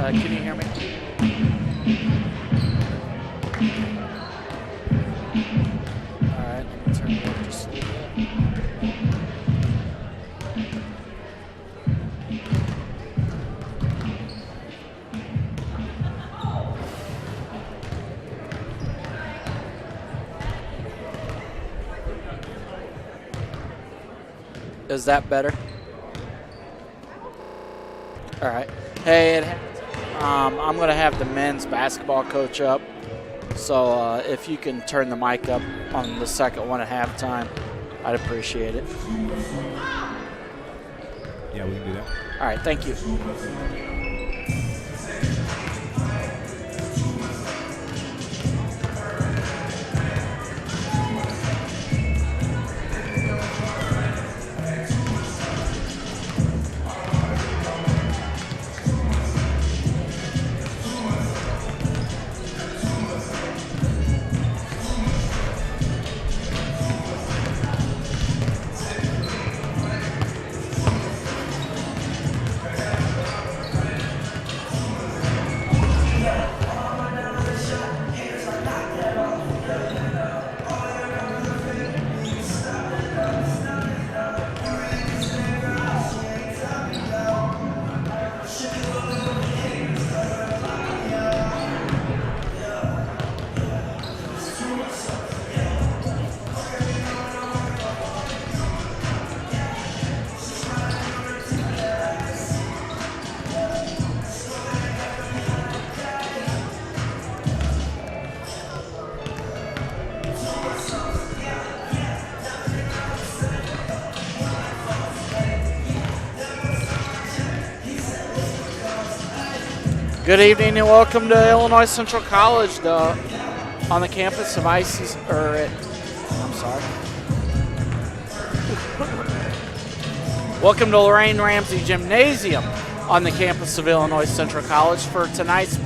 Can you hear me? All right, let me turn it up just a little bit. Is that better? All right. Hey, I'm going to have the men's basketball coach up. So if you can turn the mic up on the second one at halftime, I'd appreciate it. Yeah, we can do that. All right, thank you. Good evening and welcome to Illinois Central College on the campus of ICC, Welcome to Lorraine Ramsey Gymnasium on the campus of Illinois Central College for tonight's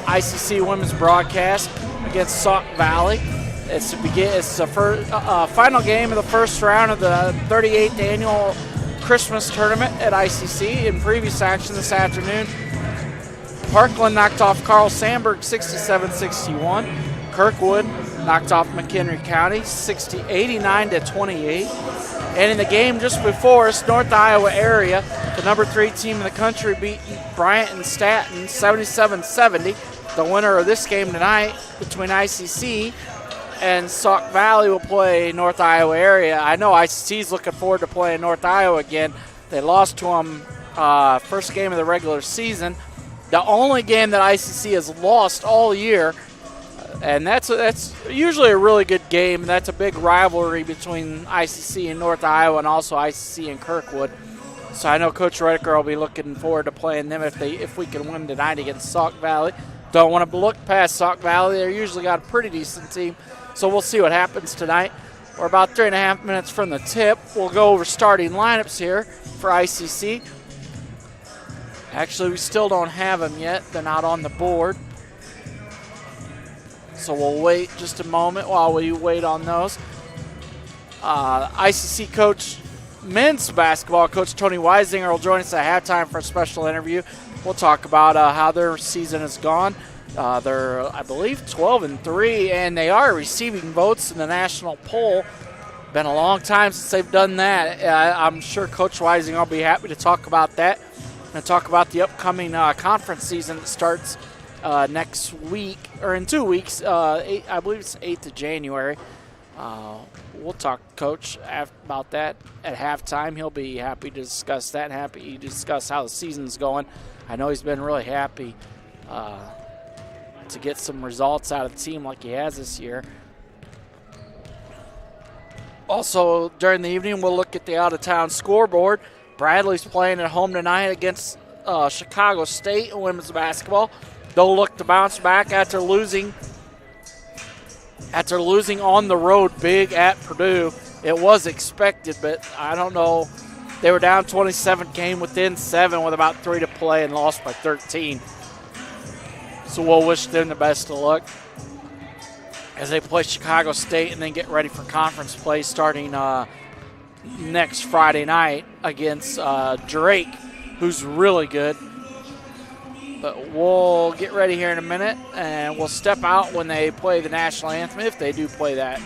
ICC women's broadcast against Sauk Valley. It's the final game of the first round of the 38th annual Christmas tournament at ICC. In previous action this afternoon, Parkland knocked off Carl Sandburg 67-61. Kirkwood knocked off McHenry County 89-28. And in the game just before us, North Iowa area, the number 3 team in the country, beat Bryant and Staten 77-70. The winner of this game tonight between ICC and Sauk Valley will play North Iowa area. I know ICC is looking forward to playing North Iowa again. They lost to them first game of the regular season. The only game that ICC has lost all year, and that's usually a really good game. That's a big rivalry between ICC and North Iowa, and also ICC and Kirkwood. So I know Coach Redeker will be looking forward to playing them if we can win tonight against Sauk Valley. Don't want to look past Sauk Valley. They're usually got a pretty decent team, so we'll see what happens tonight. We're about 3.5 minutes from the tip. We'll go over starting lineups here for ICC. Actually, we still don't have them yet. They're not on the board. So we'll wait just a moment while we wait on those. ICC coach, men's basketball coach Tony Weisinger will join us at halftime for a special interview. We'll talk about how their season has gone. They're, I believe, 12-3, and they are receiving votes in the national poll. Been a long time since they've done that. I'm sure Coach Weisinger will be happy to talk about that and talk about the upcoming conference season that starts next week, or in 2 weeks. I believe it's 8th of January. We'll talk to Coach about that at halftime. He'll be happy to discuss that and happy to discuss how the season's going. I know he's been really happy to get some results out of the team like he has this year. Also, during the evening, we'll look at the out-of-town scoreboard. Bradley's playing at home tonight against Chicago State in women's basketball. They'll look to bounce back after losing on the road big at Purdue. It was expected, but I don't know. They were down 27, came within 7 with about 3 to play and lost by 13. So we'll wish them the best of luck as they play Chicago State and then get ready for conference play starting next Friday night against Drake, who's really good. But we'll get ready here in a minute, and we'll step out when they play the national anthem, if they do play that.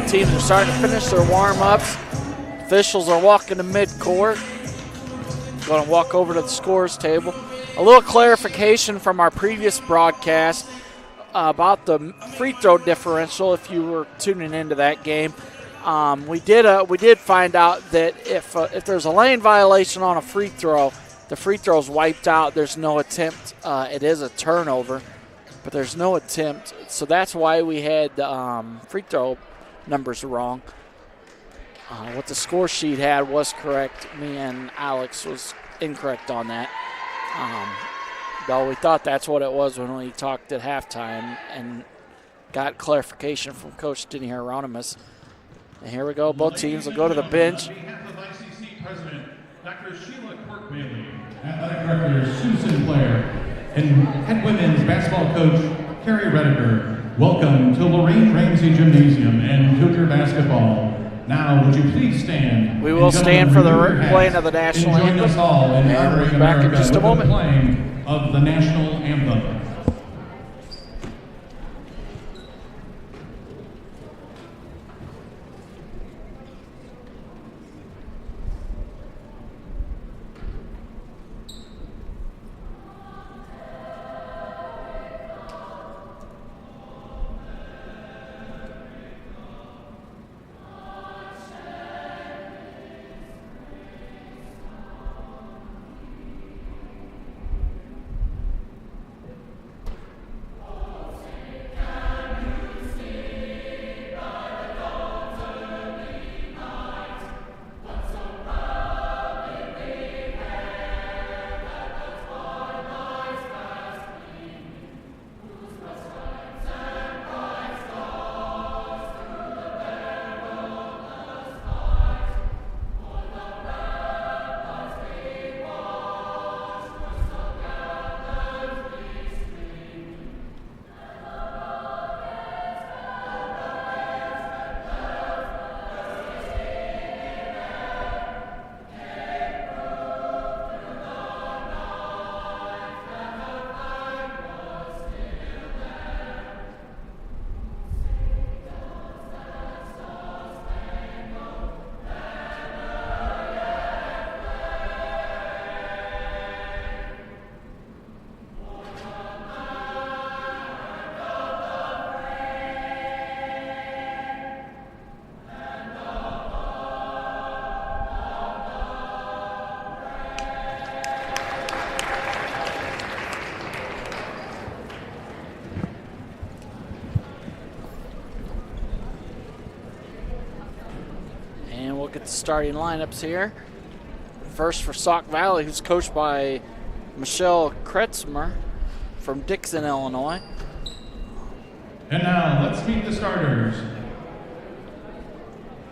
Teams are starting to finish their warm-ups. Officials are walking to midcourt. Going to walk over to the scores table. A little clarification from our previous broadcast about the free throw differential. If you were tuning into that game, we did find out that if there's a lane violation on a free throw, the free throw's wiped out. There's no attempt. It is a turnover, but there's no attempt. So that's why we had the free throw numbers wrong. What the score sheet had was correct. Me and Alex was incorrect on that. Though we thought that's what it was when we talked at halftime and got clarification from Coach Denny Hieronymus. And here we go. Both teams will go to the bench. On behalf of ICC President Dr. Sheila Quirk-Bailey, Athletic Director Susan Blair, and head women's basketball coach Carrie Rediker, welcome to Lorraine Ramsey Gymnasium and Cougar basketball. Now, would you please stand? We will stand for the playing of the national anthem. Join us all in honoring back in just a moment. The playing of the national anthem. the starting lineups here. First for Sauk Valley, who's coached by Michelle Kretzmer from Dixon, Illinois. And now let's meet the starters.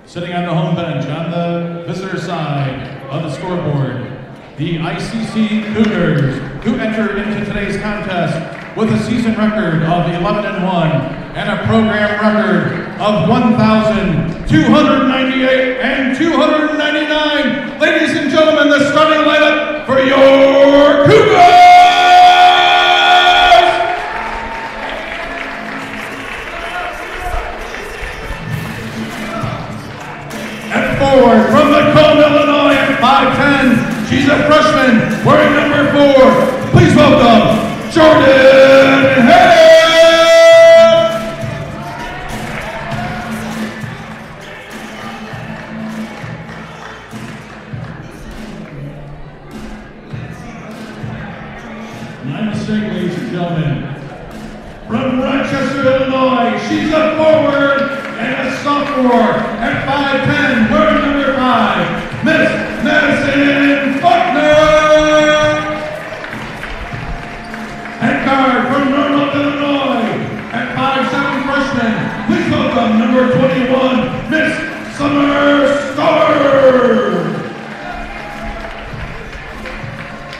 Sitting on the home bench on the visitor side of the scoreboard, the ICC Cougars, who entered into today's contest with a season record of 11-1 and a program record of 1,298 and 299. Ladies and gentlemen, the starting lineup for your Cougars! And forward from Macomb, Illinois at 5'10", she's a freshman wearing number 4. Please welcome Jordan Hay! My mistake, ladies and gentlemen. From Rochester, Illinois, she's a forward and a sophomore at 5'10", wearing number 5, Miss Madison Faulkner! And guard from Normal, Illinois, at 5'7", freshman, please welcome number 21, Miss Summer Starr!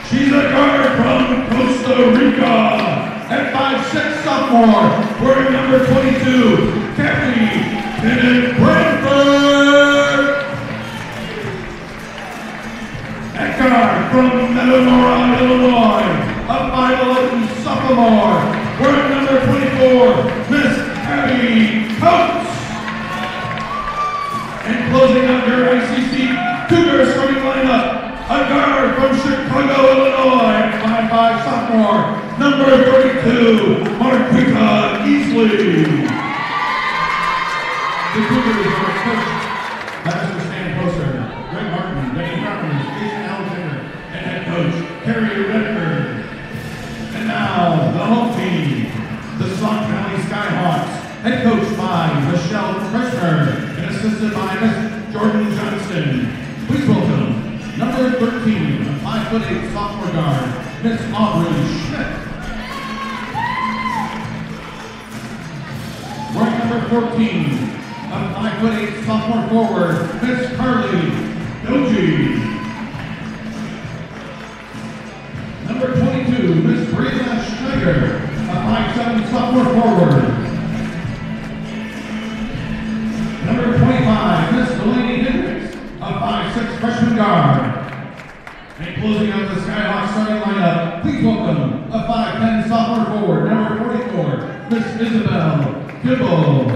She's a guard from Costa Rica at 5'6", sophomore, wearing number 22, Kathy Bennett Branford. And guard from Metamora, Illinois, a 5'11", sophomore, wearing number 24, Miss Abby Coates. And closing out your ICC Cougars starting lineup, a guard from Chicago, Illinois, 5'5", sophomore, number 32, Marquita Easley. The Cougars are coached by Mr. Stan Closer, Greg Martin, Benny Brown, Jason Alexander, and head coach Carrie Redford. And now the home team, the Sauk Valley Skyhawks, head coached by Michelle Kretzmer and assisted by Miss Jordan Johnston. Please welcome number 13, a 5'8" sophomore guard, Miss Aubrey Schmidt. Wearing number 14, a 5'8" sophomore forward, Miss Carly Doji. Number 22, Miss Brianna Schneider, a 5'7" sophomore forward. Number 25, Miss Delaney Hendricks, a 5'6" freshman guard. And closing out the Skyhawks starting lineup, please welcome a 5'10" sophomore forward, number 44, Miss Isabel Kibble.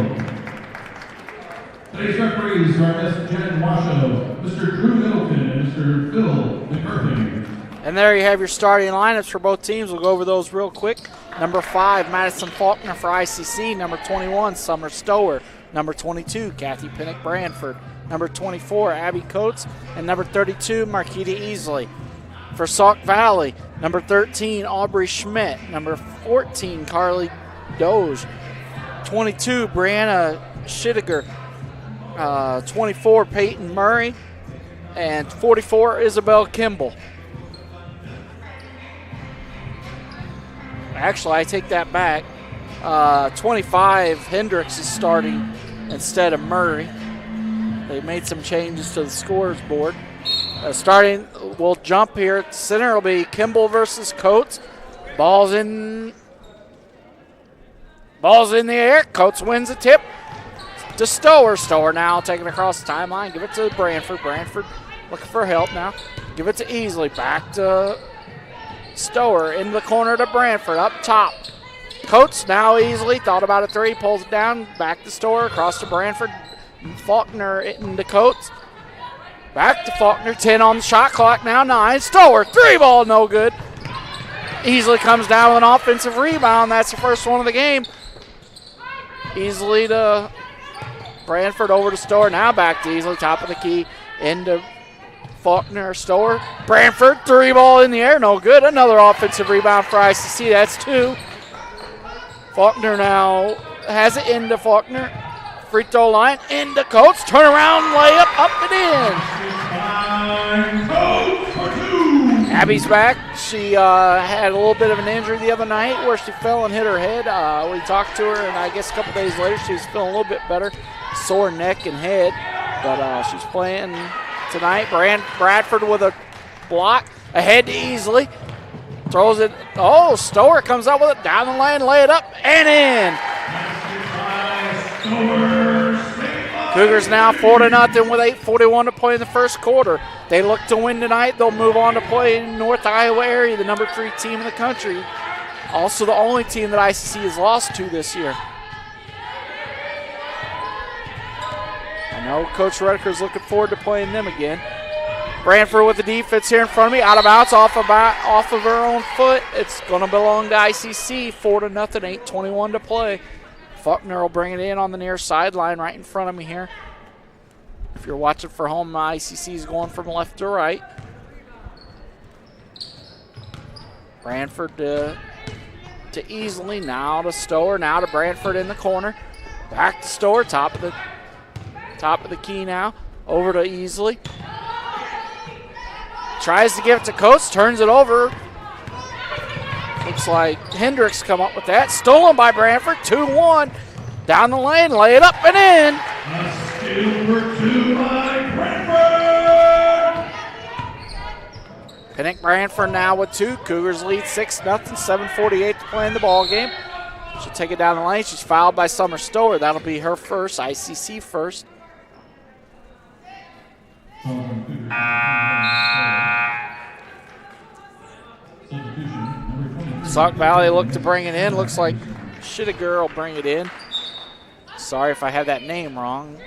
Today's referees are Miss Jen Washoe, Mr. Drew Middleton, and Mr. Phil McMurphy. And there you have your starting lineups for both teams. We'll go over those real quick. Number 5, Madison Faulkner for ICC. Number 21, Summer Stower. Number 22, Kathy Pinnock Branford. Number 24, Abby Coates. And number 32, Marquita Easley. For Sauk Valley, number 13, Aubrey Schmidt. Number 14, Carly Doge. 22, Brianna Schittiger. 24, Peyton Murray. And 44, Isabel Kimball. Actually, I take that back. 25, Hendricks is starting instead of Murray. They made some changes to the scores board. Starting, we'll jump here. At center will be Kimball versus Coates. Ball's in the air. Coates wins the tip to Stower. Stower now taking across the timeline. Give it to Branford. Branford looking for help now. Give it to Easley. Back to Stower in the corner to Branford up top. Coates now Easley thought about a three, pulls it down, back to Stower, across to Branford. Faulkner into Coates. Back to Faulkner, 10 on the shot clock, now 9. Stower, 3-ball, no good. Easley comes down with an offensive rebound. That's the first one of the game. Easley to Branford, over to Stower, now back to Easley, top of the key, into Faulkner, Stower. Branford, 3-ball in the air, no good. Another offensive rebound for ICC, that's 2. Faulkner now has it into Faulkner. free throw line, into Coates, turn around, layup, up and in. Abby's back. She had a little bit of an injury the other night where she fell and hit her head. We talked to her, and I guess a couple days later she was feeling a little bit better. Sore neck and head, but she's playing tonight. Bradford with a block, ahead to Easley. Throws it. Oh, Stower comes up with it, down the lane, lay it up, and in. Cougars now 4-0 with 8:41 to play in the first quarter. They look to win tonight. They'll move on to play in North Iowa area, the number 3 team in the country. Also the only team that ICC has lost to this year. I know Coach Redeker's looking forward to playing them again. Brantford with the defense here in front of me, out of bounds, off of her own foot. It's going to belong to ICC. 4-0, 8:21 to play. Faulkner will bring it in on the near sideline right in front of me here. If you're watching for home, ICC is going from left to right. Brantford to Easley, now to Stower, now to Brantford in the corner. Back to Stower, top of the key now. Over to Easley. Tries to give it to Coates, turns it over. Looks like Hendricks come up with that. Stolen by Brantford, 2-1. Down the lane, lay it up and in. A steal for 2 by Brantford. Pinnock Brantford now with 2. Cougars lead 6-0, 7:48 to play in the ball game. She'll take it down the lane. She's fouled by Summer Stower. That'll be her first, ICC first. Sauk Valley look to bring it in. Looks like Shittiger will bring it in. Sorry if I have that name wrong.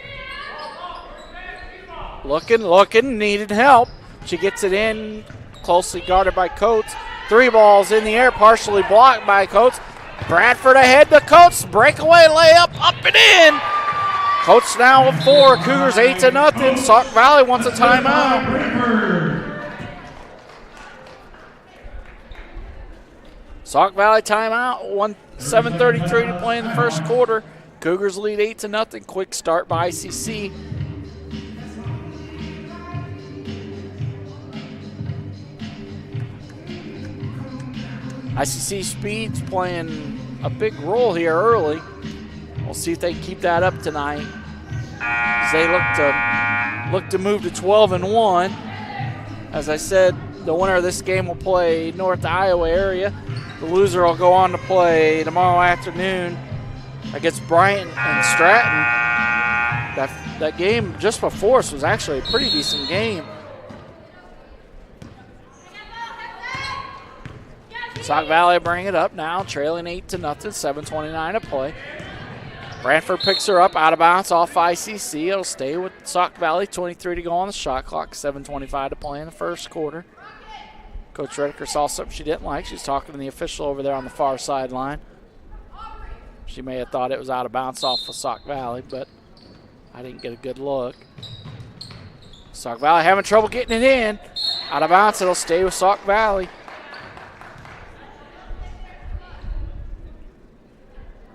Looking, needed help. She gets it in, closely guarded by Coates. 3 balls in the air, partially blocked by Coates. Bradford ahead to Coates. Breakaway layup, up and in. Coates now with 4. Cougars 8-0. Sauk Valley wants a timeout. Sauk Valley timeout. 7:33 to play in the first quarter. Cougars lead 8-0. Quick start by ICC. ICC speed's playing a big role here early. We'll see if they can keep that up tonight. As they look to move to 12-1. As I said, the winner of this game will play North Iowa area. The loser will go on to play tomorrow afternoon against Bryant and Stratton. That game just before us was actually a pretty decent game. Sauk Valley bring it up now, trailing 8-0, 7:29 to play. Brantford picks her up out of bounds off ICC. It'll stay with Sauk Valley, 23 to go on the shot clock, 7:25 to play in the first quarter. Coach Redeker saw something she didn't like. She's talking to the official over there on the far sideline. She may have thought it was out of bounds off of Sauk Valley, but I didn't get a good look. Sauk Valley having trouble getting it in. Out of bounds, it'll stay with Sauk Valley.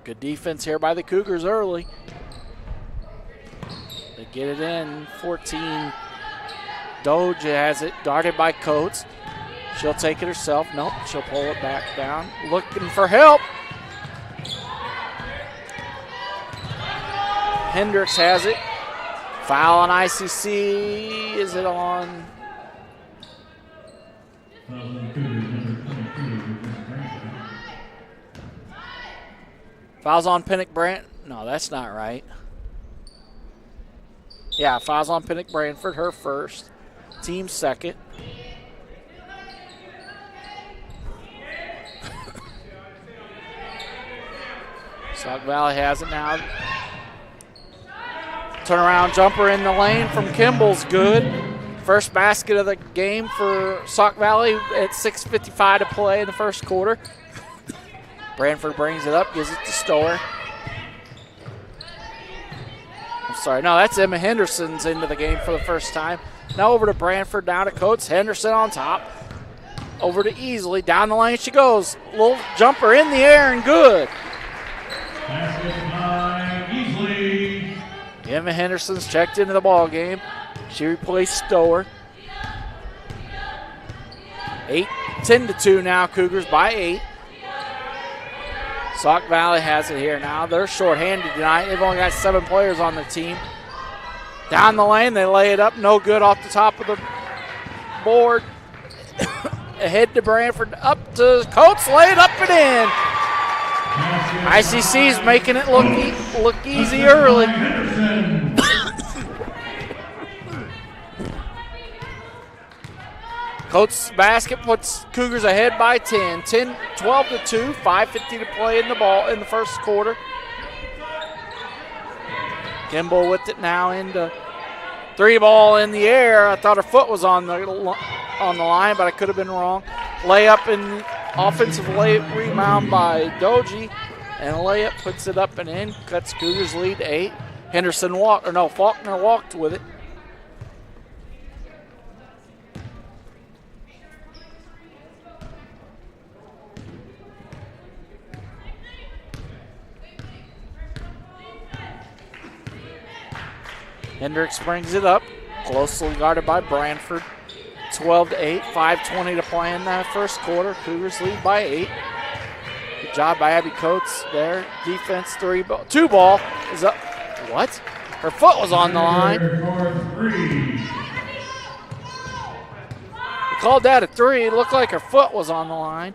Good defense here by the Cougars early. They get it in. 14. Doja has it, guarded by Coates. She'll take it herself. Nope, she'll pull it back down. Looking for help. Hendricks has it. Foul on ICC. Is it on? Foul's on Pinnock Brant. No, that's not right. Yeah, foul's on Pinnock Brantford, her first. Team second. Sauk Valley has it now. Turnaround jumper in the lane from Kimball's good. First basket of the game for Sauk Valley at 6:55 to play in the first quarter. Brantford brings it up, gives it to Stower. I'm sorry, no, that's Emma Henderson's into the game for the first time. Now over to Brantford, down to Coates. Henderson on top. Over to Easley, down the lane she goes. Little jumper in the air and good. Basket by Easley. Emma Henderson's checked into the ball game. She replaced Stower. 10-2 now, Cougars by 8. Sauk Valley has it here now. They're shorthanded tonight. They've only got 7 players on their team. Down the lane, they lay it up. No good off the top of the board. Ahead to Branford, up to Coates, lay it up and in. ICC's making it look easy early. Coates' basket puts Cougars ahead by 10. 12-2, 5:50 to play in the first quarter. Kimball with it now into 3 ball in the air. I thought her foot was on the line, but I could have been wrong. Layup and offensive rebound by Doji, and a layup puts it up and in. Cuts Cougars lead to 8. Faulkner walked with it. Hendricks brings it up, closely guarded by Branford. 12-8, 5:20 to play in that first quarter. Cougars lead by 8. Good job by Abby Coates there. Defense 2 ball is up. What? Her foot was on the line. They called that a 3. It looked like her foot was on the line.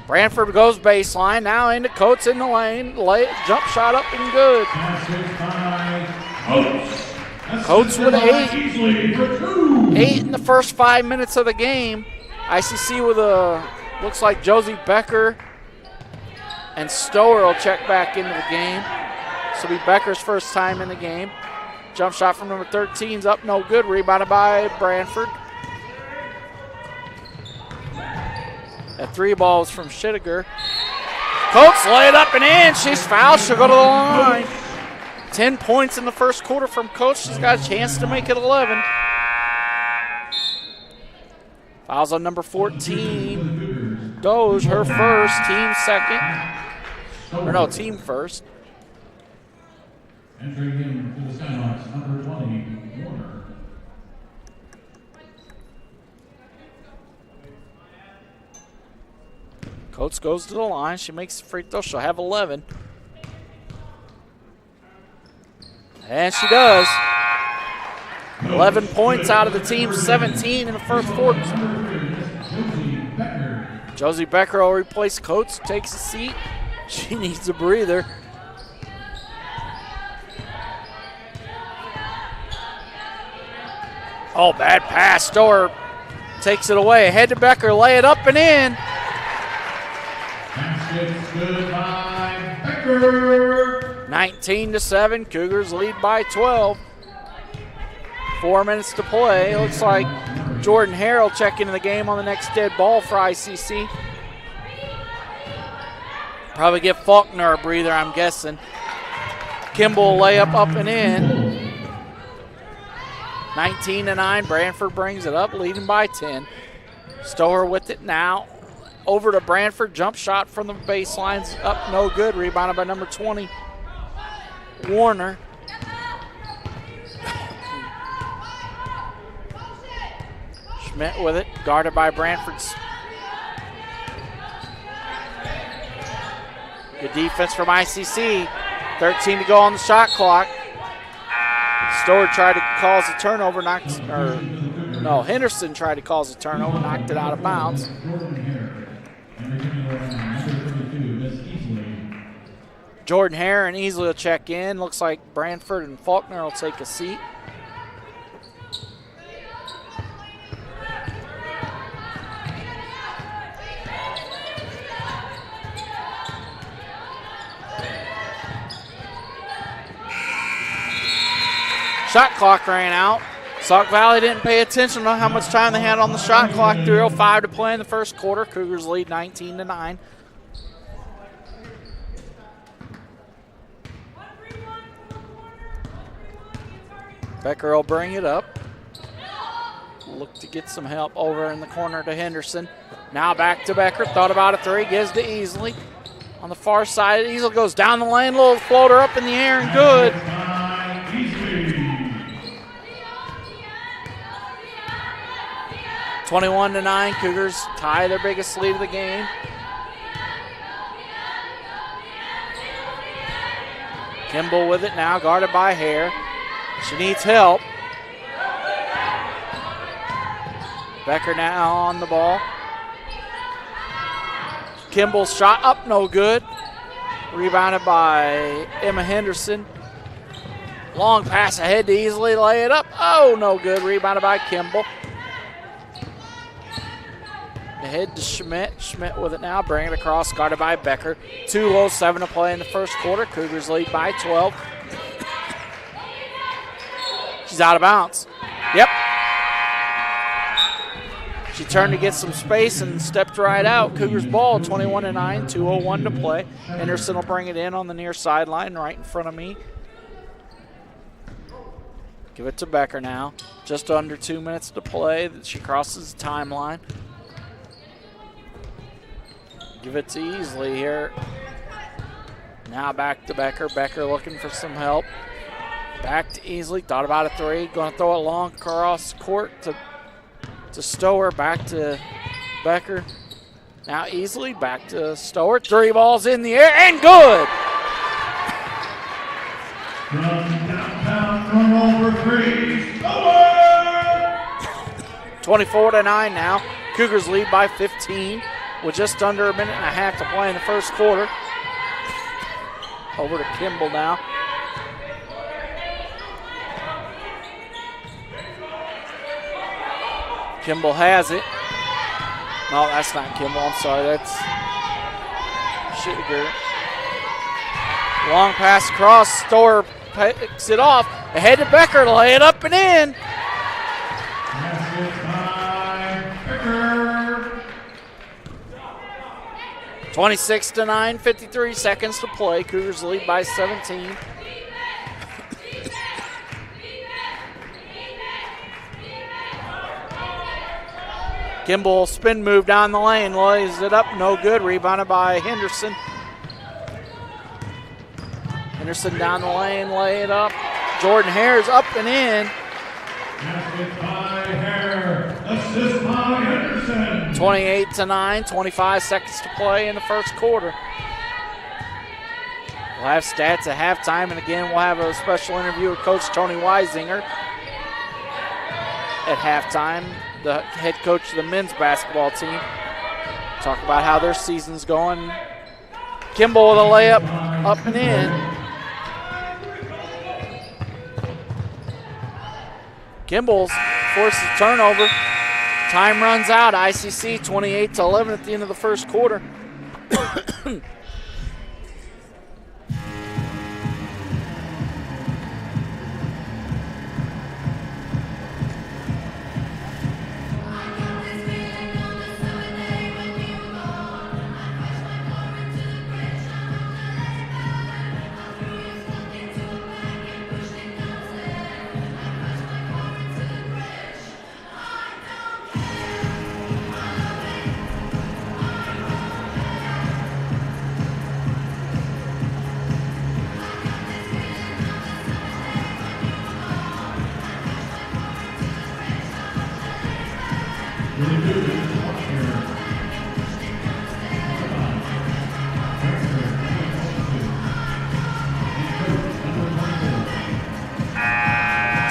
Branford goes baseline, now into Coates in the lane. Jump shot up and good. Coates with 8. 8 in the first 5 minutes of the game. ICC with looks like Josie Becker and Stower will check back into the game. This will be Becker's first time in the game. Jump shot from number 13's up, no good. Rebounded by Branford. That 3 ball is from Schittiger. Coates lay it up and in. She's fouled. She'll go to the line. 10 points in the first quarter from Coates. She's got a chance to make it 11. Fouls on number 14. Doge, her first, team second. Or no, team first. Entering him to the sidelines, number 20, Warner. Coates goes to the line. She makes the free throw. She'll have 11. And she does. 11 points out of the team's 17 in the first quarter. Josie Becker will replace Coates, takes a seat. She needs a breather. Oh, bad pass. Stower takes it away. Ahead to Becker, lay it up and in. Good by Becker. 19-7, Cougars lead by 12. 4 minutes to play. Looks like Jordan Harrell check into the game on the next dead ball for ICC. Probably give Faulkner a breather, I'm guessing. Kimball layup up and in. 19-9, Branford brings it up, leading by 10. Stower with it now. Over to Branford, jump shot from the baselines, up no good. Rebounded by number 20, Warner. Schmidt with it, guarded by Branford's. Good defense from ICC. 13 to go on the shot clock. Stower tried to cause a turnover, Henderson tried to cause a turnover, knocked it out of bounds. Jordan Hare and Easley will check in. Looks like Branford and Faulkner will take a seat. Shot clock ran out. Sauk Valley didn't pay attention to how much time they had on the shot clock. 3:05 to play in the first quarter. Cougars lead 19-9. Becker will bring it up. Look to get some help over in the corner to Henderson. Now back to Becker. Thought about a three. Gives to Easley. On the far side, Easley goes down the lane. Little floater up in the air and good. 21-9. Cougars tie their biggest lead of the game. Kimball with it now, guarded by Hare. She needs help. Becker now on the ball. Kimball's shot up, no good. Rebounded by Emma Henderson. Long pass ahead to Easley, lay it up. Oh, no good. Rebounded by Kimball. Ahead to Schmidt. Schmidt with it now, bring it across, guarded by Becker. 2:07 to play in the first quarter. Cougars lead by 12. She's out of bounds. Yep. She turned to get some space and stepped right out. Cougars ball, 21-9, 2:01 to play. Henderson will bring it in on the near sideline right in front of me. Give it to Becker now. Just under 2 minutes to play. She crosses the timeline. Give it to Easley here. Now back to Becker. Becker looking for some help. Back to Easley. Thought about a three. Going to throw it long across court to Stower. Back to Becker. Now Easley. Back to Stower. Three balls in the air and good. From downtown Normal for three. Stower! 24-9 now. Cougars lead by 15. With just under a minute and a half to play in the first quarter. Over to Kimball now. Kimball has it. No, that's not Kimball. I'm sorry. That's Sugar. Long pass across. Stower picks it off. Ahead to Becker to lay it up and in. 26-9, 53 seconds to play. Cougars lead by 17. Kimball spin move down the lane, lays it up, no good. Rebounded by Henderson. Henderson down the lane, lay it up. Jordan Hare's up and in. Basket by Hare. Assist by Henderson. 28-9, 25 seconds to play in the first quarter. We'll have stats at halftime, and again, we'll have a special interview with Coach Tony Weisinger at halftime, the head coach of the men's basketball team. Talk about how their season's going. Kimball with a layup, up and in. Kimball's forces a turnover. Time runs out. ICC 28-11 at the end of the first quarter.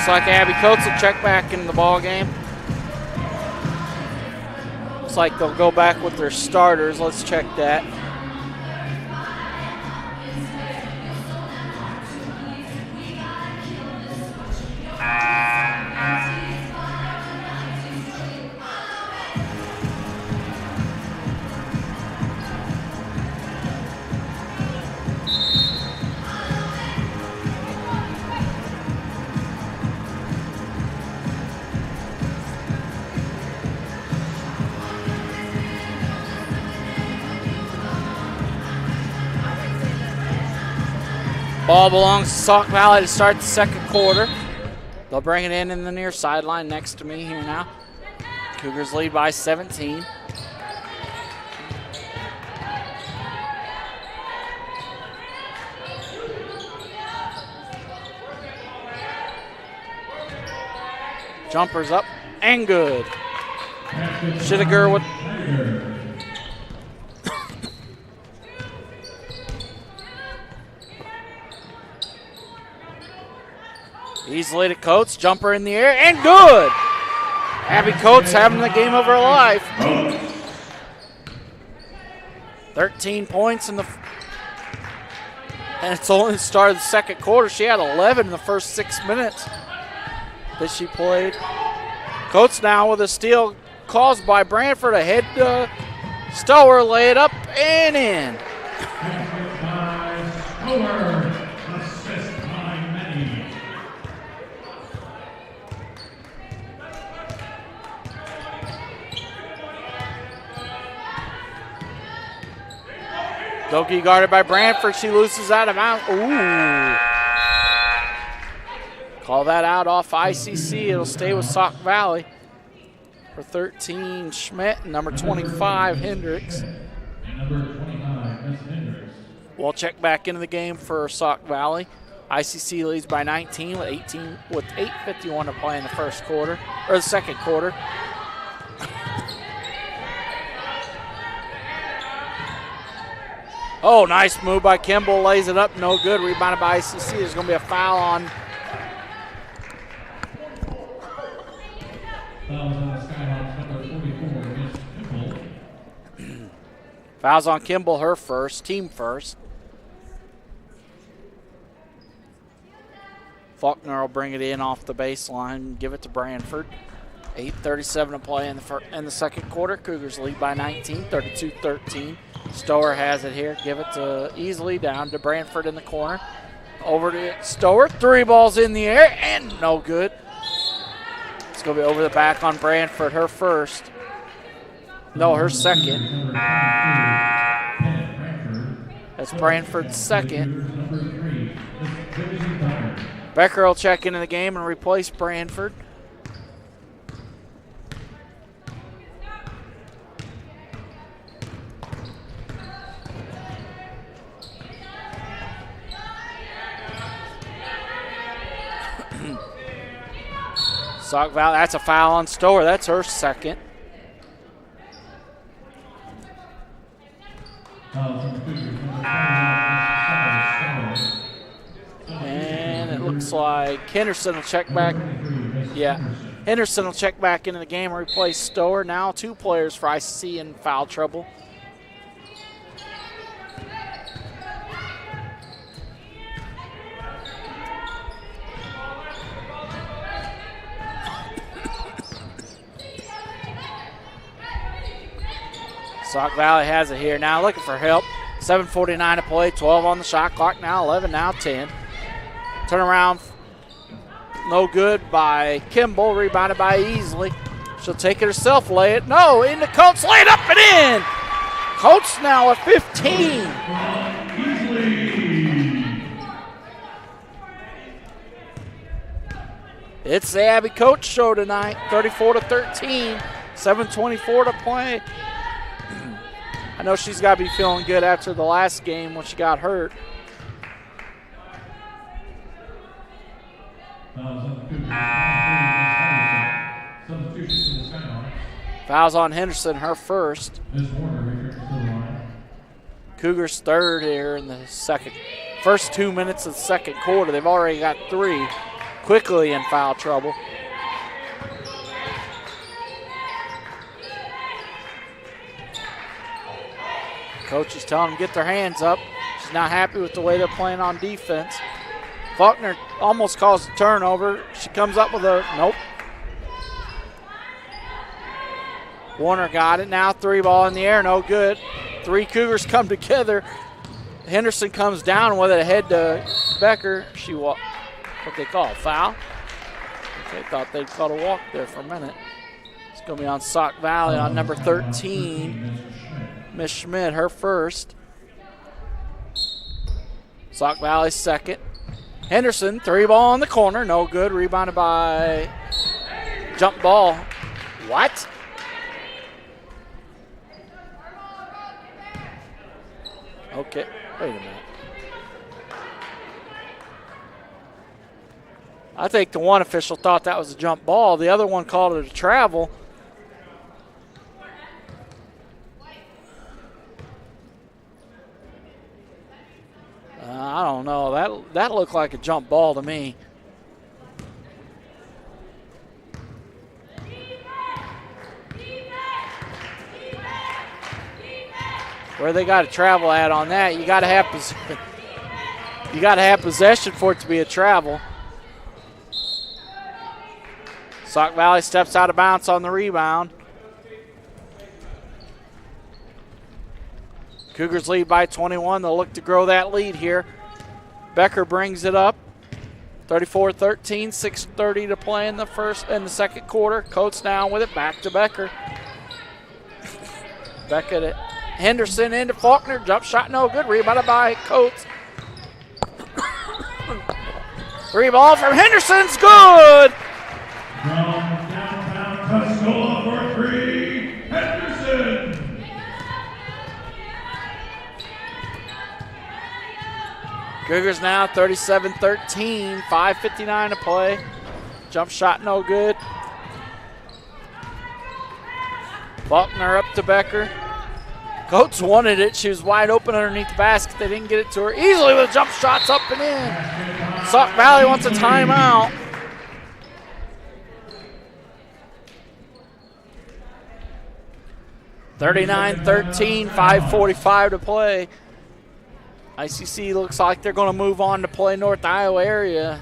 Looks like Abby Coates will check back in the ball game. Looks like they'll go back with their starters. Let's check that. Ball belongs to Sauk Valley to start the second quarter. They'll bring it in the near sideline next to me here now. Cougars lead by 17. Jumper's up and good. Schittiger with easily to Coates. Jumper in the air and good. Abby Coates having the game of her life. 13 points and it's only the start of the second quarter. She had 11 in the first 6 minutes that she played. Coates now with a steal caused by Brantford. Ahead to Stower, lay it up and in. Doki guarded by Brantford. She loses out of bounds. Ooh. Call that out off ICC. It'll stay with Sauk Valley. For 13, Schmidt. And number 25, Hendricks. We'll check back into the game for Sauk Valley. ICC leads by 19 with 8:51 to play in the first quarter, or the second quarter. Oh, nice move by Kimball. Lays it up, no good. Rebounded by ICC. There's going to be a foul on. Fouls on Kimball, her first, team first. Faulkner will bring it in off the baseline, give it to Brantford. 8:37 to play in the second quarter. Cougars lead by 19, 32-13. Stower has it here. Give it to easily down to Brantford in the corner. Over to Stower. 3 balls in the air and no good. It's going to be over the back on Brantford. Her first. No, her second. That's Brantford's second. Becker will check into the game and replace Brantford. Sauk Valley, that's a foul on Stower. That's her second. And it looks like Henderson will check back. Yeah, Henderson will check back into the game and replace Stower. Now 2 players for ICC in foul trouble. Sauk Valley has it here now, looking for help. 7:49 to play, 12 on the shot clock now, 11, now 10. Turnaround, no good by Kimball, rebounded by Easley. She'll take it herself, lay it, no, into Coates, lay it up and in. Coates now at 15. It's the Abby Coates show tonight, 34-13, 7:24 to play. I know she's got to be feeling good after the last game when she got hurt. Fouls on Henderson, her first. Cougars third here in the first 2 minutes of the second quarter. They've already got 3 quickly in foul trouble. Coach is telling them to get their hands up. She's not happy with the way they're playing on defense. Faulkner almost caused a turnover. She comes up with a, nope. Warner got it. Now 3 ball in the air, no good. 3 Cougars come together. Henderson comes down with it ahead to Becker. She what they call a foul. They thought they'd call a walk there for a minute. It's going to be on Sauk Valley on number 13. Miss Schmidt, her first. Sauk Valley second. Henderson, 3 ball in the corner, no good. Rebounded by jump ball. What? Okay, wait a minute. I think the one official thought that was a jump ball. The other one called it a travel. I don't know. That looked like a jump ball to me. Where they got to travel at on that, you got to have possession for it to be a travel. Sauk Valley steps out of bounds on the rebound. Cougars lead by 21. They'll look to grow that lead here. Becker brings it up. 34-13, 6:30 to play in the second quarter. Coates down with it, back to Becker. Becker to Henderson into Faulkner. Jump shot no good. Rebounded by Coates. Three ball from Henderson's good. From downtown Tuscola for three, Henderson. Cougars now 37-13, 5:59 to play. Jump shot no good. Faulkner up to Becker. Coates wanted it. She was wide open underneath the basket. They didn't get it to her easily with jump shots up and in. Sauk Valley wants a timeout. (39-13), 5:45 to play. ICC looks like they're going to move on to play North Iowa area.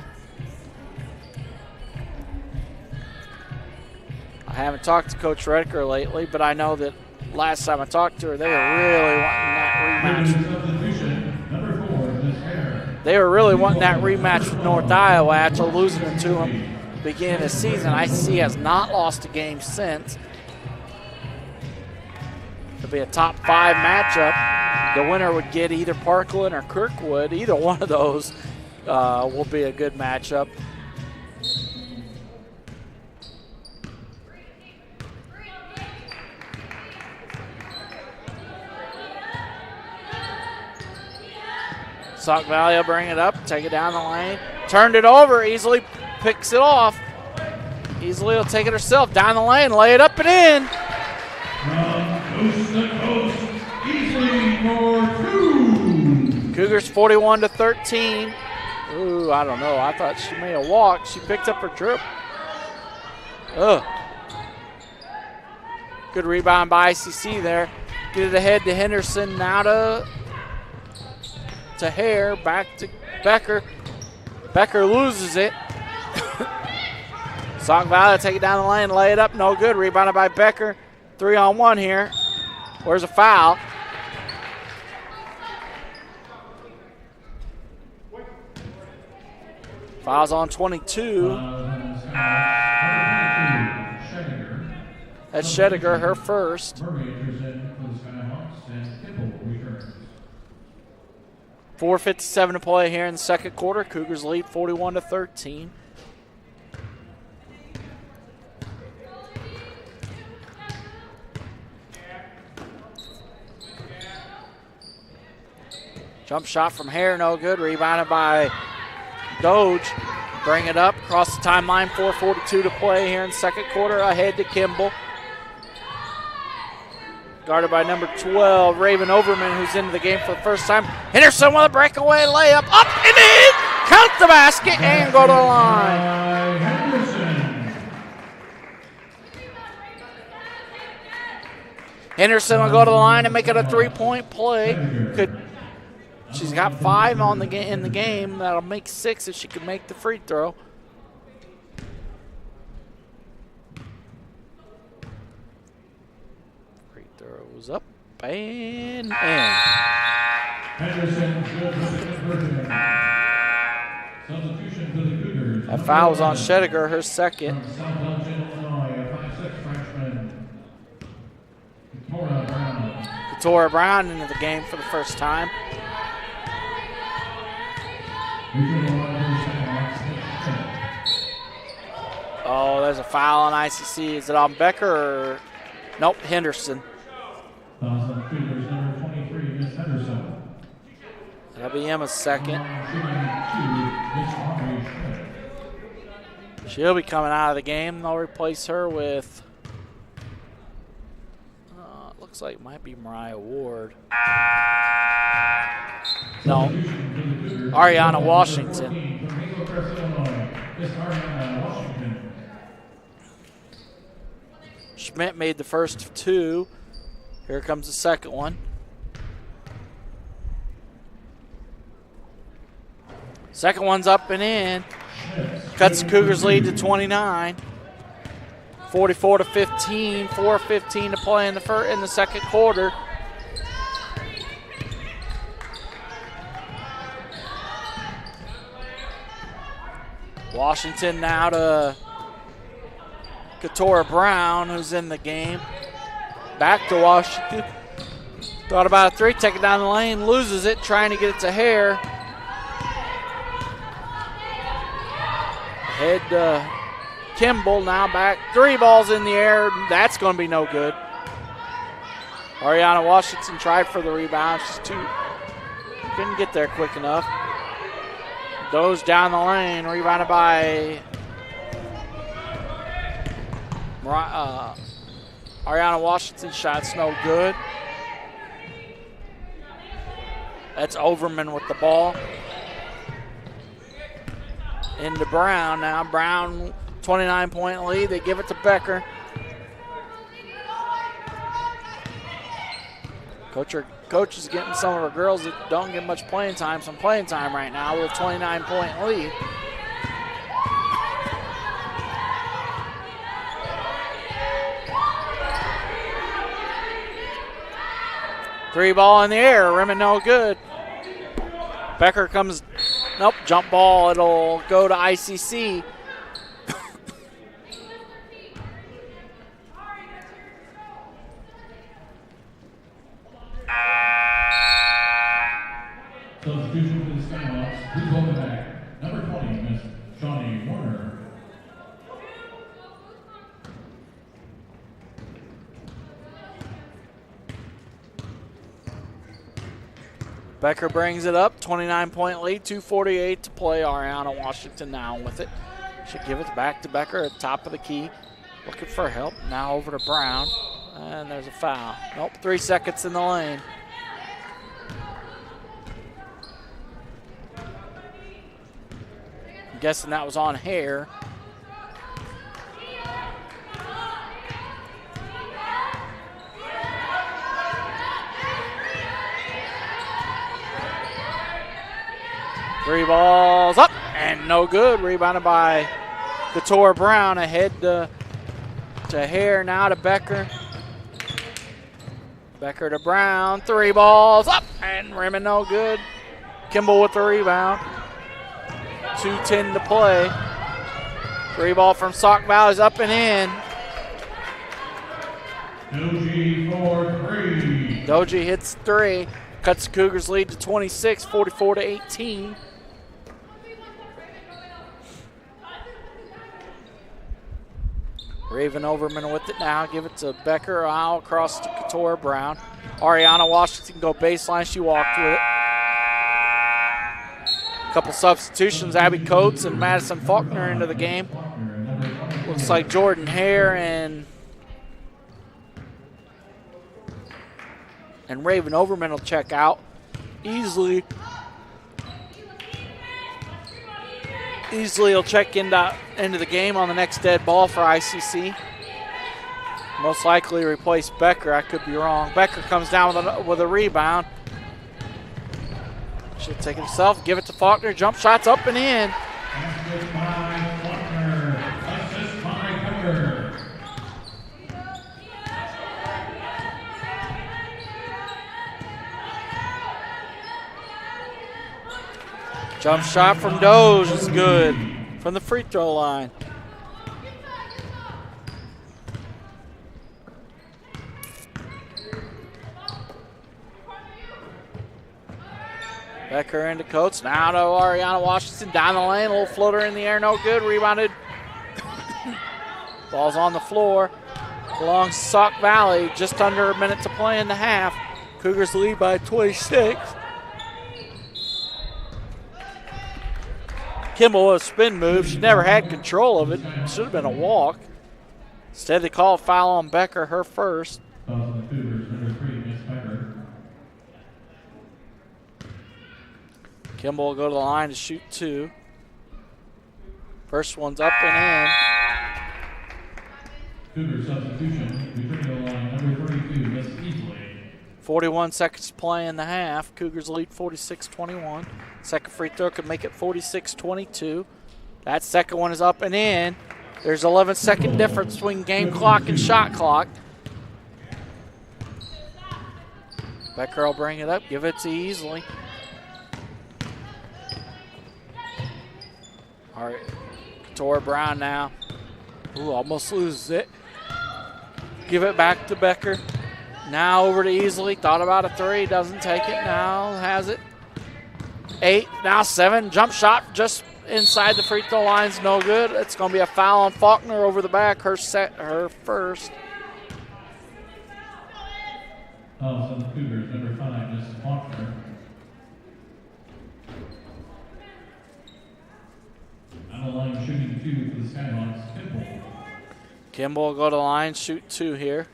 I haven't talked to Coach Redeker lately, but I know that last time I talked to her, they were really wanting that rematch. They were really wanting that rematch with North Iowa after losing it to them beginning of the season. ICC has not lost a game since. It'll be a top 5 matchup. The winner would get either Parkland or Kirkwood. Either one of those will be a good matchup. Sauk Valley will bring it up, take it down the lane. Turned it over, easily picks it off. Easily will take it herself, down the lane, lay it up and in. From coast to coast, easily for two. Cougars 41-13. Ooh, I don't know. I thought she may have walked. She picked up her trip. Ugh. Good rebound by ICC there. Get it ahead to Henderson, now to Hare, back to Becker. Becker loses it. Sauk Valley take it down the lane, lay it up, no good. Rebounded by Becker. 3-on-1 here. Where's a foul? Foul's on 22. That's Shediger, her first. 4:57 to play here in the second quarter. Cougars lead 41-13. Jump shot from Hare, no good. Rebounded by Doge. Bring it up, across the timeline, 4:42 to play here in the second quarter. Ahead to Kimball. Guarded by number 12, Raven Overman, who's into the game for the first time. Henderson with a breakaway layup, up and in! Count the basket and go to the line. Henderson will go to the line and make it a three-point play. She's got 5 in the game. That'll make 6 if she can make the free throw. Free throws up and in. That foul was on Shediger, her second. Katora Brown into the game for the first time. Oh, there's a foul on ICC. Is it on Becker or? Nope, Henderson. That'll be Emma's second. She'll be coming out of the game. They'll replace her with, looks like it might be Mariah Ward. No, Ariana Washington. Schmidt made the first two. Here comes the second one. Second one's up and in. Cuts the Cougars lead to 29. 44-15. 4:15 to play in the second quarter. Washington now to Katora Brown, who's in the game. Back to Washington. Thought about a three, take it down the lane, loses it, trying to get it to Hare. Head to Kimball, now back. 3 balls in the air, that's going to be no good. Ariana Washington tried for the rebound. She's couldn't get there quick enough. Goes down the lane, rebounded by Ariana Washington. Shot's no good. That's Overman with the ball. Into Brown now. Brown, 29-point lead. They give it to Becker. Coach is getting some of our girls that don't get much playing time some playing time right now with a 29-point lead. Three ball in the air, rim no good. Becker comes, nope, jump ball, it'll go to ICC. Substitution for the Skyhawks. Please welcome back number 20, Miss Shawnee Warner. Becker brings it up, 29-point lead, 2:48 to play. Ariana Washington now with it. Should give it back to Becker at the top of the key. Looking for help. Now over to Brown. And there's a foul. Nope, 3 seconds in the lane. I'm guessing that was on Hare. Three balls up and no good. Rebounded by Katora Brown. Ahead to Hare, now to Becker. Becker to Brown. 3 balls up and rim and no good. Kimball with the rebound. 2:10 to play. 3 ball from Sauk Valley's up and in. Doji for 3. Doji hits 3. Cuts the Cougars lead to 26, 44-18. Raven Overman with it now. Give it to Becker. Out across to Katora Brown. Ariana Washington go baseline. She walked with it. Couple substitutions. Abby Coates and Madison Faulkner into the game. Looks like Jordan Hare and Raven Overman will check out easily. He'll check into the game on the next dead ball for ICC. Most likely replace Becker. I could be wrong. Becker comes down with a rebound. Should take it himself. Give it to Faulkner. Jump shots up and in. Assist by Faulkner. Assist by Becker. Jump shot from Doge is good from the free throw line. Becker into Coates. Now to Ariana Washington down the lane. A little floater in the air, no good. Rebounded. Ball's on the floor. Belongs to Sauk Valley. Just under a minute to play in the half. Cougars lead by 26. Kimball with a spin move. She never had control of it. Should have been a walk. Instead, they call a foul on Becker, her first. Kimball will go to the line to shoot 2. First one's up and in. Cougar substitution. Returning to the line, number 32, Miss Easley. 41 seconds to play in the half. Cougars lead 46-21. Second free throw could make it 46-22. That second one is up and in. There's 11-second difference between game clock and shot clock. Becker will bring it up, give it to Easley. All right, Couture Brown now. Ooh, almost loses it. Give it back to Becker. Now over to Easley. Thought about a 3, doesn't take it. Now has it. 8, now 7. Jump shot just inside the free throw line's no good. It's going to be a foul on Faulkner over the back. Her first. Oh, so the Cougars, number 5, Miss Faulkner. On the line, shooting 2 for the Skyhawks, Kimball. Kimball will go to the line, shoot 2 here.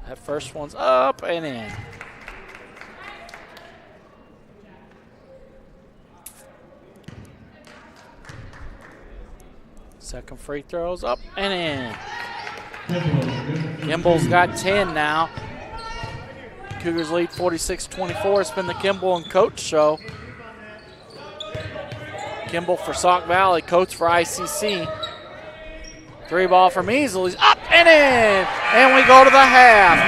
That first one's up and in. Second free throw's up and in. Kimball's got 10 now. Cougars lead 46-24. It's been the Kimball and Coach show. Kimball for Sauk Valley, Coach for ICC. 3 ball from Easley, up and in, and we go to the half.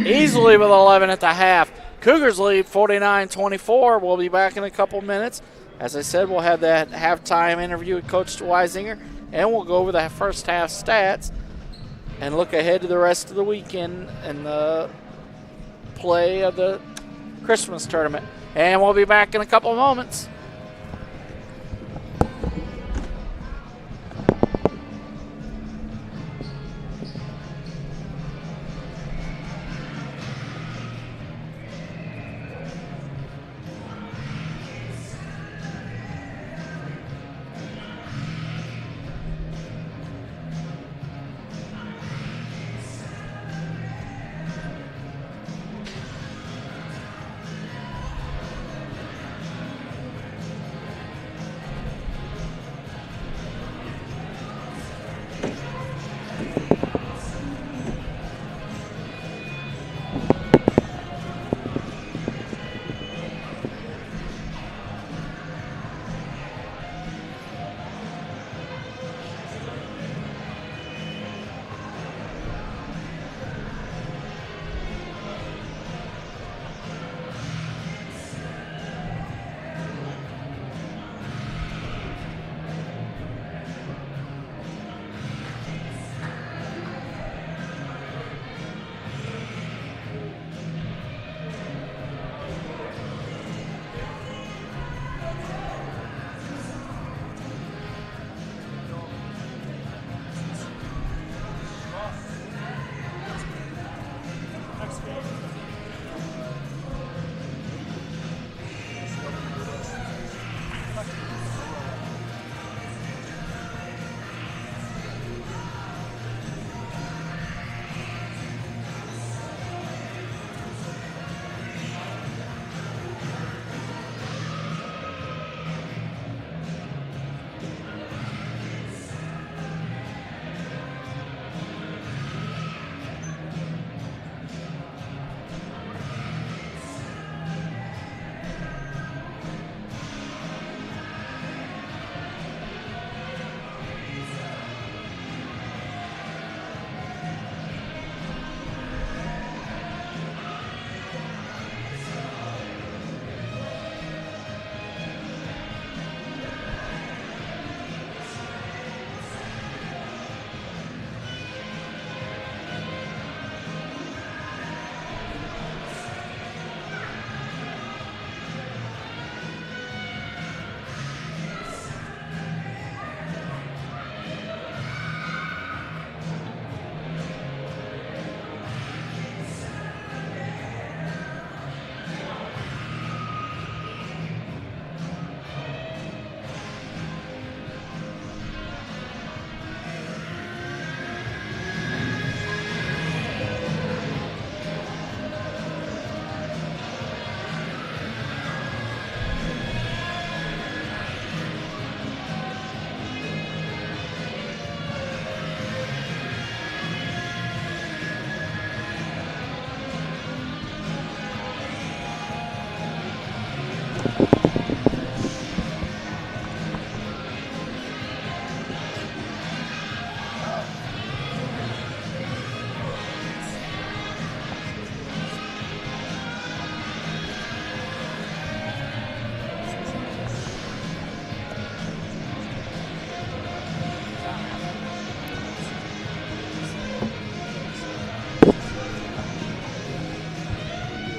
Easley with 11 at the half. Cougars lead 49-24. We'll be back in a couple minutes. As I said, we'll have that halftime interview with Coach Weisinger, and we'll go over the first half stats and look ahead to the rest of the weekend and the play of the Christmas tournament. And we'll be back in a couple moments.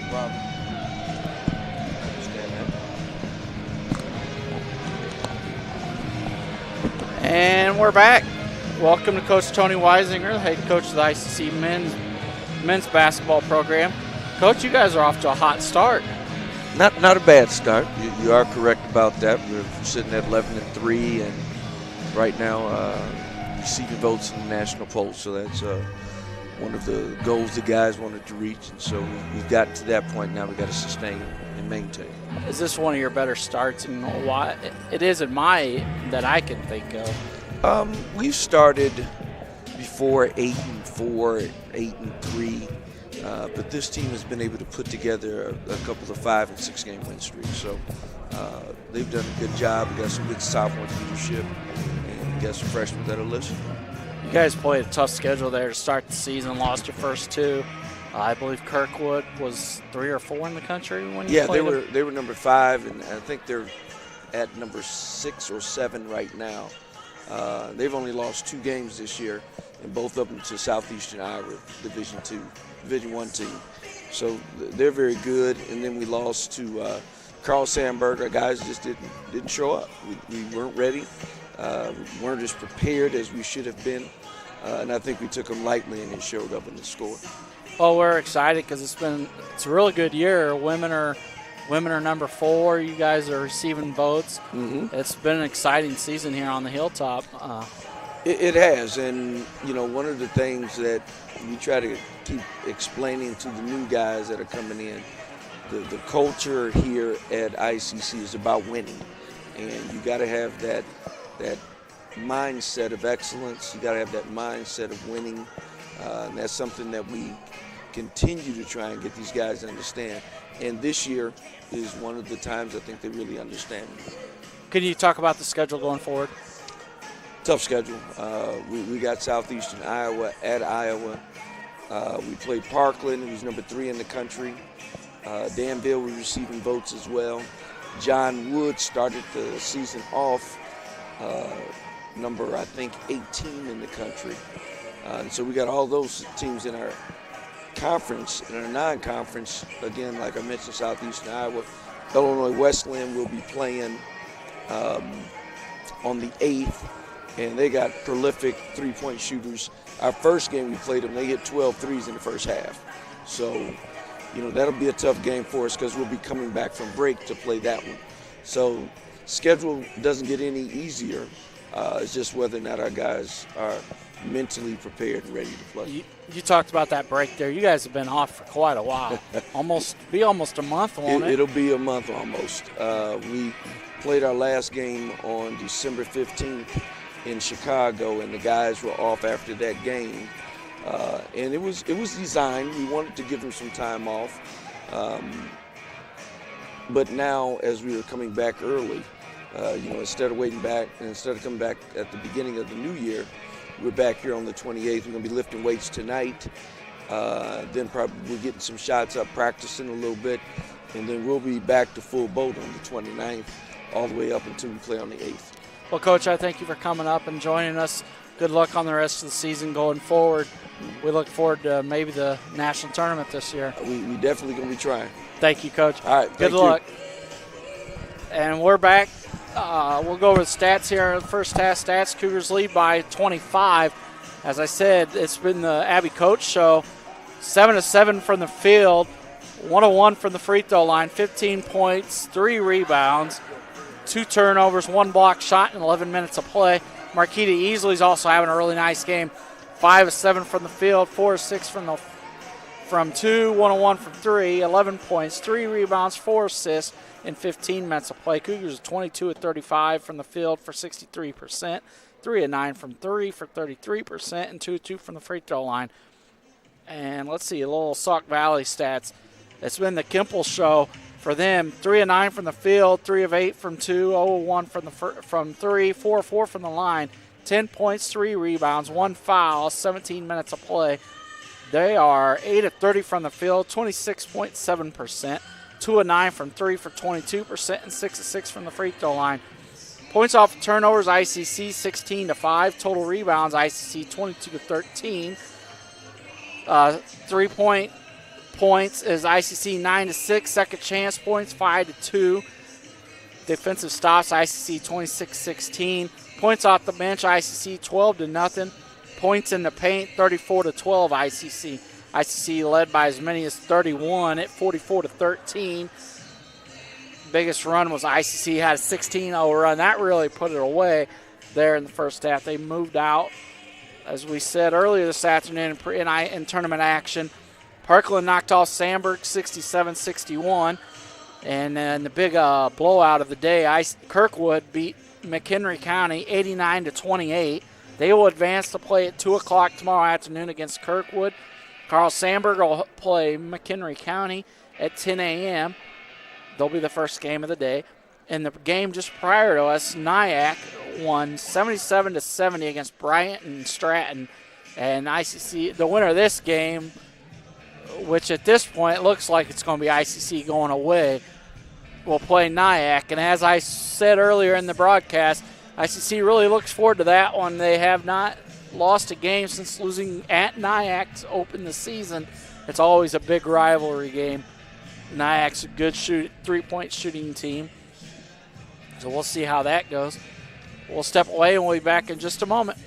problem. I understand that. And we're back. Welcome to Coach Tony Weisinger, the head coach of the ICC men's basketball program. Coach, you guys are off to a hot start. Not a bad start. You are correct about that. We're sitting at 11-3, and right now receiving votes in the national poll. So that's one of the goals the guys wanted to reach, and so we've gotten to that point. Now we've got to sustain and maintain. Is this one of your better starts? And why it is in that I can think of? We've started before 8-4, 8-3. But this team has been able to put together a couple of 5- and 6-game win streaks. So they've done a good job. We got some good sophomore leadership, and we got some freshmen that are listening. You guys played a tough schedule there to start the season. Lost your first 2. I believe Kirkwood was 3 or 4 in the country when you played. Yeah, they were number 5, and I think they're at number 6 or 7 right now. They've only lost 2 games this year, and both of them to Southeastern Iowa Division I team. So they're very good. And then we lost to Carl Sandberg. Our guys just didn't show up. We weren't ready. We weren't as prepared as we should have been. And I think we took them lightly, and it showed up in the score. Well, we're excited because it's a really good year. Women are number 4. You guys are receiving votes. Mm-hmm. It's been an exciting season here on the Hilltop. It has, and one of the things that we try to keep explaining to the new guys that are coming in, the culture here at ICC is about winning, and you got to have that mindset of excellence. You got to have that mindset of winning, and that's something that we continue to try and get these guys to understand. And this year is one of the times I think they really understand. Can you talk about the schedule going forward? Tough schedule. We got Southeastern Iowa at Iowa. We played Parkland, who's number 3 in the country. Danville, we're receiving votes as well. John Wood started the season off number, I think, 18 in the country. And so we got all those teams in our conference. In our non-conference, again, like I mentioned, Southeastern Iowa. Illinois Wesleyan will be playing on the 8th. And they got prolific three-point shooters. Our first game we played them, they hit 12 threes in the first half. So, that'll be a tough game for us because we'll be coming back from break to play that one. So, schedule doesn't get any easier. It's just whether or not our guys are mentally prepared and ready to play. You talked about that break there. You guys have been off for quite a while. almost a month, won't it? It'll be a month almost. We played our last game on December 15th. In Chicago, and the guys were off after that game, and it was designed. We wanted to give them some time off, but now as we were coming back early, instead of waiting back and instead of coming back at the beginning of the new year, we're back here on the 28th. We're going to be lifting weights tonight, then probably we're getting some shots up, practicing a little bit, and then we'll be back to full boat on the 29th, all the way up until we play on the 8th. Well, Coach, I thank you for coming up and joining us. Good luck on the rest of the season going forward. We look forward to maybe the national tournament this year. We definitely going to be trying. Thank you, Coach. All right, good luck. And we're back. We'll go over the stats here. First half stats, Cougars lead by 25. As I said, it's been the Abby Coach show. 7-7 from the field, 1-1 from the free throw line, 15 points, 3 rebounds. 2 turnovers, 1 block shot in 11 minutes of play. Marquita Easley's also having a really nice game. 5 of 7 from the field, 4 of 6 from 2, 1 of 1 from 3, 11 points, 3 rebounds, 4 assists in 15 minutes of play. Cougars 22 of 35 from the field for 63%, 3 of 9 from 3 for 33%, and 2 of 2 from the free throw line. And let's see, a little Sauk Valley stats. It's been the Kimple show. For them, 3 of 9 from the field, 3 of 8 from 2, 0 of 1 from 3, 4 of 4 from the line, 10 points, 3 rebounds, 1 foul, 17 minutes of play. They are 8 of 30 from the field, 26.7%, 2 of 9 from 3 for 22%, and 6 of 6 from the free throw line. Points off of turnovers, ICC 16-5. Total rebounds, ICC 22-13. 3-point points is ICC 9-6. Second chance points 5-2. Defensive stops ICC 26-16. Points off the bench ICC 12-0. Points in the paint 34-12 ICC. ICC led by as many as 31 at 44-13. Biggest run was ICC had a 16-0 run. That really put it away there in the first half. They moved out, as we said earlier this afternoon in tournament action. Parkland knocked off Sandburg 67-61. And then the big blowout of the day, Kirkwood beat McHenry County 89-28. They will advance to play at 2 o'clock tomorrow afternoon against Kirkwood. Carl Sandburg will play McHenry County at 10 a.m. They'll be the first game of the day. In the game just prior to us, Nyack won 77-70 against Bryant and Stratton. And ICC, the winner of this game, which at this point looks like it's going to be ICC going away, will play Nyack. And as I said earlier in the broadcast, ICC really looks forward to that one. They have not lost a game since losing at Nyack to open the season. It's always a big rivalry game. Nyack's a good three-point shooting team. So we'll see how that goes. We'll step away and we'll be back in just a moment.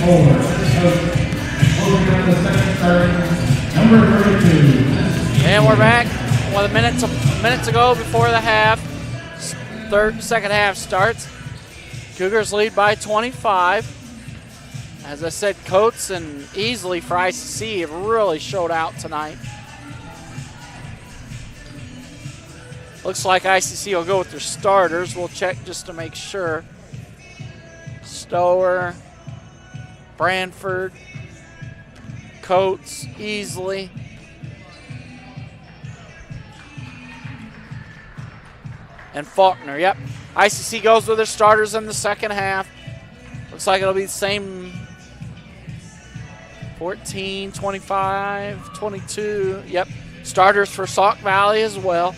Closing out the second starting, number 32. And we're back with minutes to go before the half. Second half starts. Cougars lead by 25. As I said, Coates and Easley for ICC have really showed out tonight. Looks like ICC will go with their starters. We'll check just to make sure. Stower, Branford, Coates, Easley. And Faulkner, yep. ICC goes with their starters in the second half. Looks like it'll be the same 14, 25, 22. Yep, starters for Sauk Valley as well.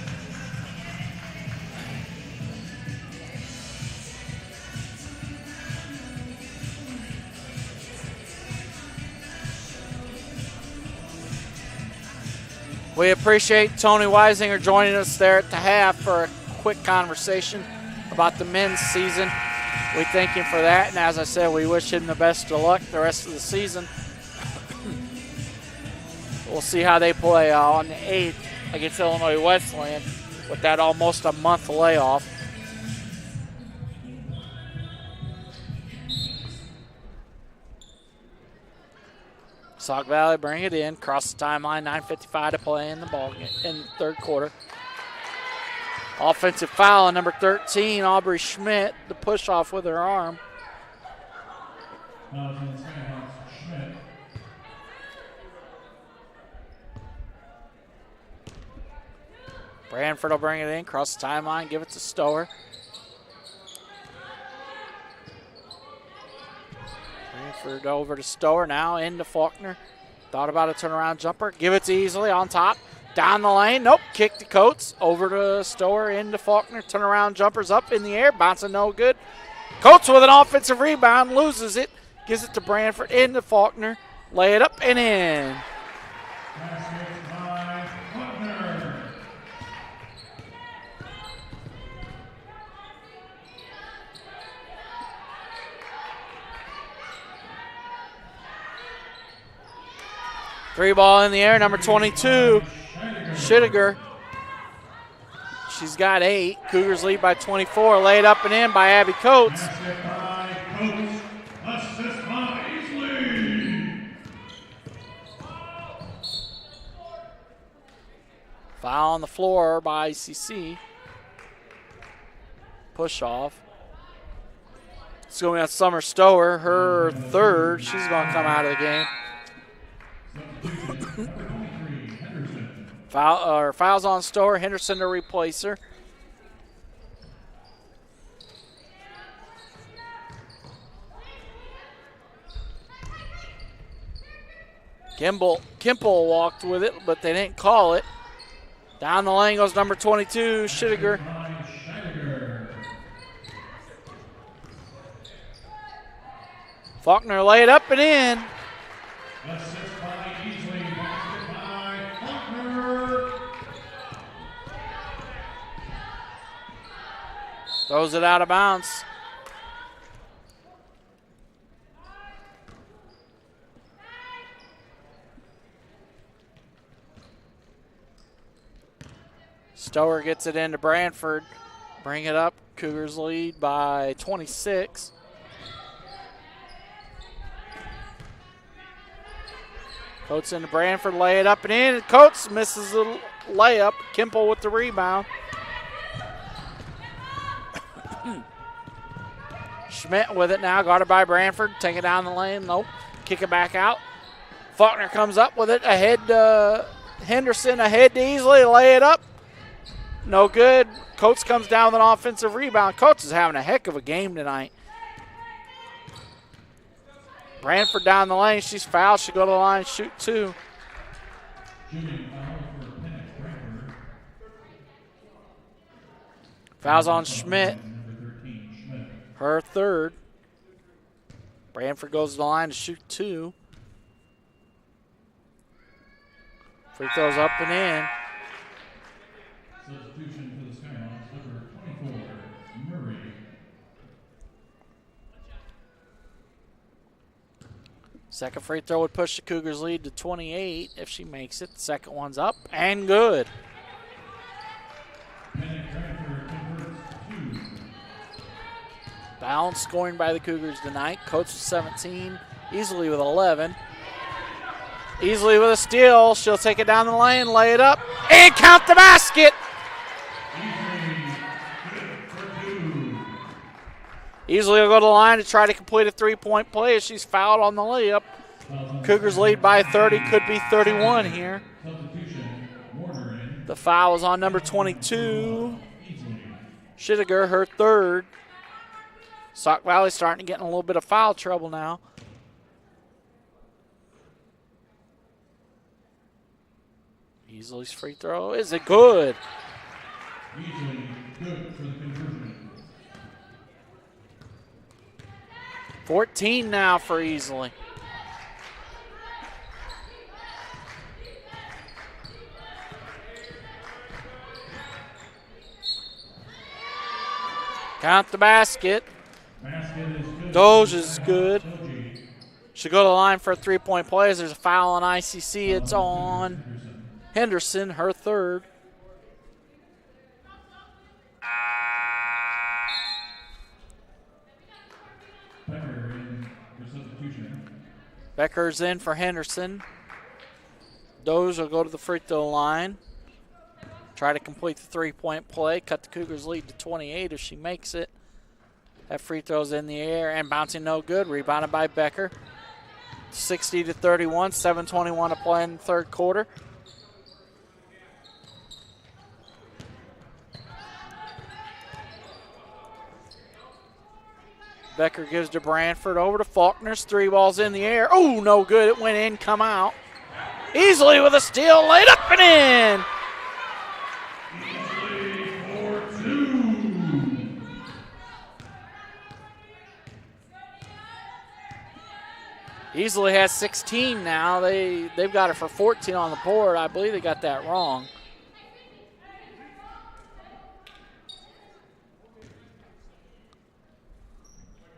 We appreciate Tony Weisinger joining us there at the half for a quick conversation about the men's season. We thank him for that, and as I said, we wish him the best of luck the rest of the season. We'll see how they play on the 8th against Illinois Wesleyan with that almost a month layoff. Sauk Valley bring it in, cross the timeline, 9:55 to play in the ball in the third quarter. Offensive foul on number 13, Aubrey Schmidt, the push off with her arm. Branford will bring it in, cross the timeline, give it to Stower. Branford over to Stower, now into Faulkner. Thought about a turnaround jumper, give it to Easley on top. Down the lane, nope, kick to Coates, over to Stower, into Faulkner, turnaround jumpers up in the air, bouncing no good. Coates with an offensive rebound, loses it, gives it to Branford, into Faulkner, lay it up and in. Three ball in the air, number 22, Schittiger. She's got 8. Cougars lead by 24. Laid up and in by Abby Coates. Foul on the floor by ICC. Push off. It's going on Summer Stower, her third. She's going to come out of the game. Fouls on Stower, Henderson to replace her. Kimple walked with it, but they didn't call it. Down the lane goes number 22, Schittiger. Faulkner laid up and in. Throws it out of bounds. Stower gets it into Branford. Bring it up. Cougars lead by 26. Coates into Branford, lay it up and in. Coates misses the layup. Kimple with the rebound. Schmidt with it now, guarded by Branford. Take it down the lane, nope. Kick it back out. Faulkner comes up with it, ahead to Henderson, ahead to Easley, lay it up. No good. Coates comes down with an offensive rebound. Coates is having a heck of a game tonight. Branford down the lane, she's fouled. She'll go to the line, shoot 2. Fouls on Schmidt. Her third. Branford goes to the line to shoot 2. Free throws up and in. Substitution for the Skyhawks, number 24, Murray. Second free throw would push the Cougars' lead to 28 if she makes it. The second one's up and good. Balanced scoring by the Cougars tonight. Coates with 17, Easily with 11. Easily with a steal. She'll take it down the lane, lay it up, and count the basket. Easily will go to the line to try to complete a three-point play as she's fouled on the layup. Cougars lead by 30, could be 31 here. The foul is on number 22, Schittiger, her third. Sauk Valley starting to get in a little bit of foul trouble now. Easley's free throw, is it good? Easily good for the conversion. 14 now for Easily. Count the basket. Doge is good. Should go to the line for a three-point play as there's a foul on ICC. It's on Henderson, her third. Becker's in for Henderson. Doge will go to the free throw line. Try to complete the three-point play. Cut the Cougars' lead to 28 if she makes it. That free throw's in the air and bouncing no good. Rebounded by Becker. 60-31, 7:21 to play in the third quarter. Becker gives to Branford, over to Faulkner's. Three balls in the air. Oh, no good. It went in, come out. Easily with a steal, laid up and in. Easily has 16 now. They've got it for 14 on the board. I believe they got that wrong.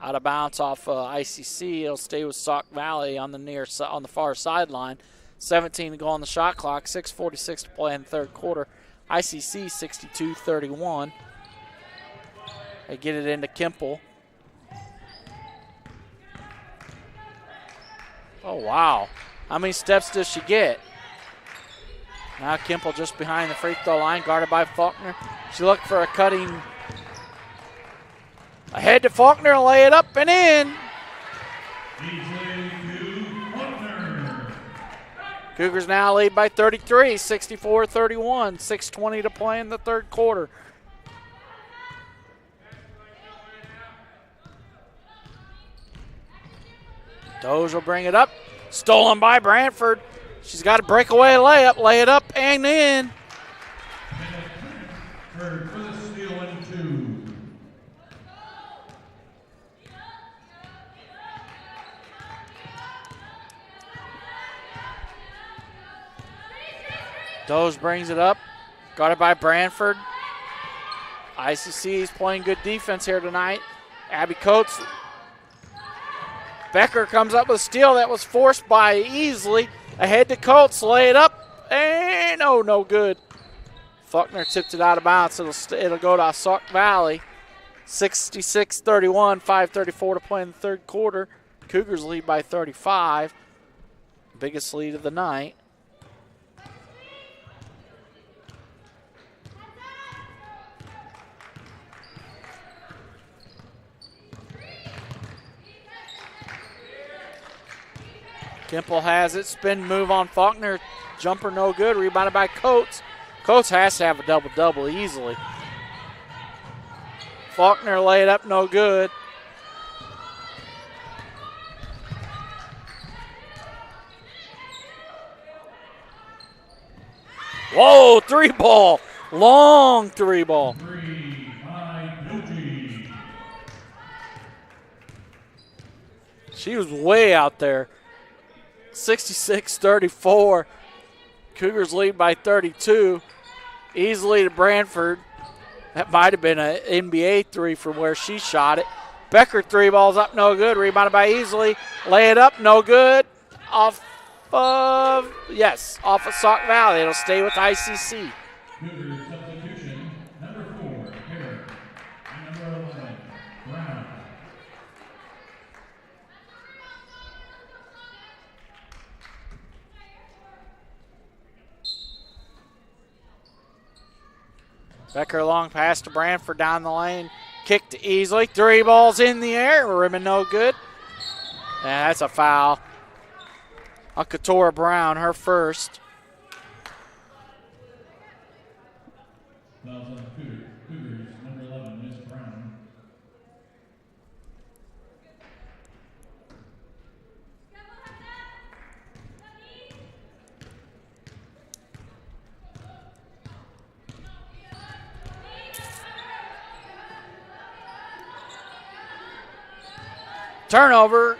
Out of bounds off ICC. It'll stay with Sauk Valley on the far sideline. 17 to go on the shot clock. 6:46 to play in the third quarter. ICC 62-31. They get it into Kimple. Oh, wow. How many steps does she get? Now Kimple just behind the free throw line, guarded by Faulkner. She looked for a cutting. Ahead to Faulkner, lay it up and in. Cougars now lead by 33, 64-31. 6:20 to play in the third quarter. Doge will bring it up. Stolen by Branford. She's got a breakaway layup. Lay it up and in. For the steal and two. Doge brings it up. Guarded by Branford. ICC is playing good defense here tonight. Abby Coates. Becker comes up with a steal that was forced by Easley. Ahead to Coates, lay it up, and no good. Faulkner tipped it out of bounds. It'll go to Sauk Valley. 66-31, 5:34 to play in the third quarter. Cougars lead by 35. Biggest lead of the night. Kimple has it. Spin move on Faulkner. Jumper no good. Rebounded by Coates. Coates has to have a double-double easily. Faulkner lay it up no good. Whoa, three ball. Long three ball. She was way out there. 66-34. Cougars lead by 32. Easily to Branford. That might have been an NBA three from where she shot it. Becker, 3 balls up, no good. Rebounded by Easley. Lay it up, no good. Off of Sauk Valley. It'll stay with ICC. Cougars substitution, number 4, Herrick, and number 11, Brown. Becker long pass to Branford down the lane. Kick to Easley. 3 balls in the air. Ribbon no good. And that's a foul. On Katora Brown, her first. Fouls on Cougars, number 11, Miss Brown. Turnover.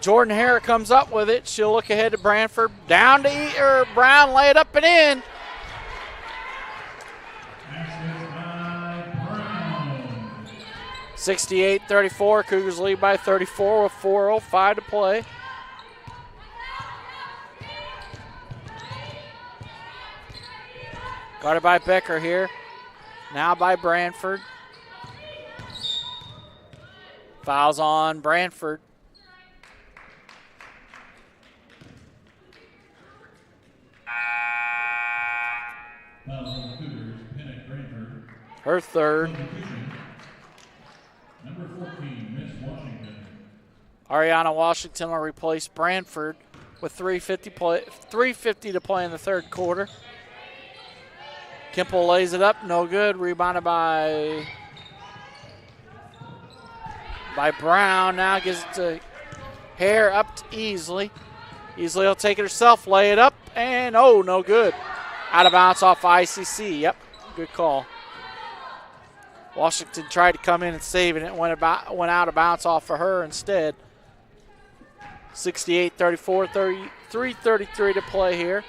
Jordan Hare comes up with it. She'll look ahead to Branford. Down to Brown, lay it up and in. Basket by Brown. 68-34. Cougars lead by 34 with 4:05 to play. Guarded by Becker here. Now by Branford. Fouls on Branford. Fouls on the Cougars, Pennick Branford. Her third. Substitution, number 14, Miss Washington. Ariana Washington will replace Branford with 3:50 to play in the third quarter. Kimple lays it up, no good. Rebounded by Brown. Now gives it to Hare, up to Easley. Easley will take it herself, lay it up, and no good. Out of bounds off ICC. Yep, good call. Washington tried to come in and save it. It went out of bounds off for her instead. 68-34, 3:33 to play here.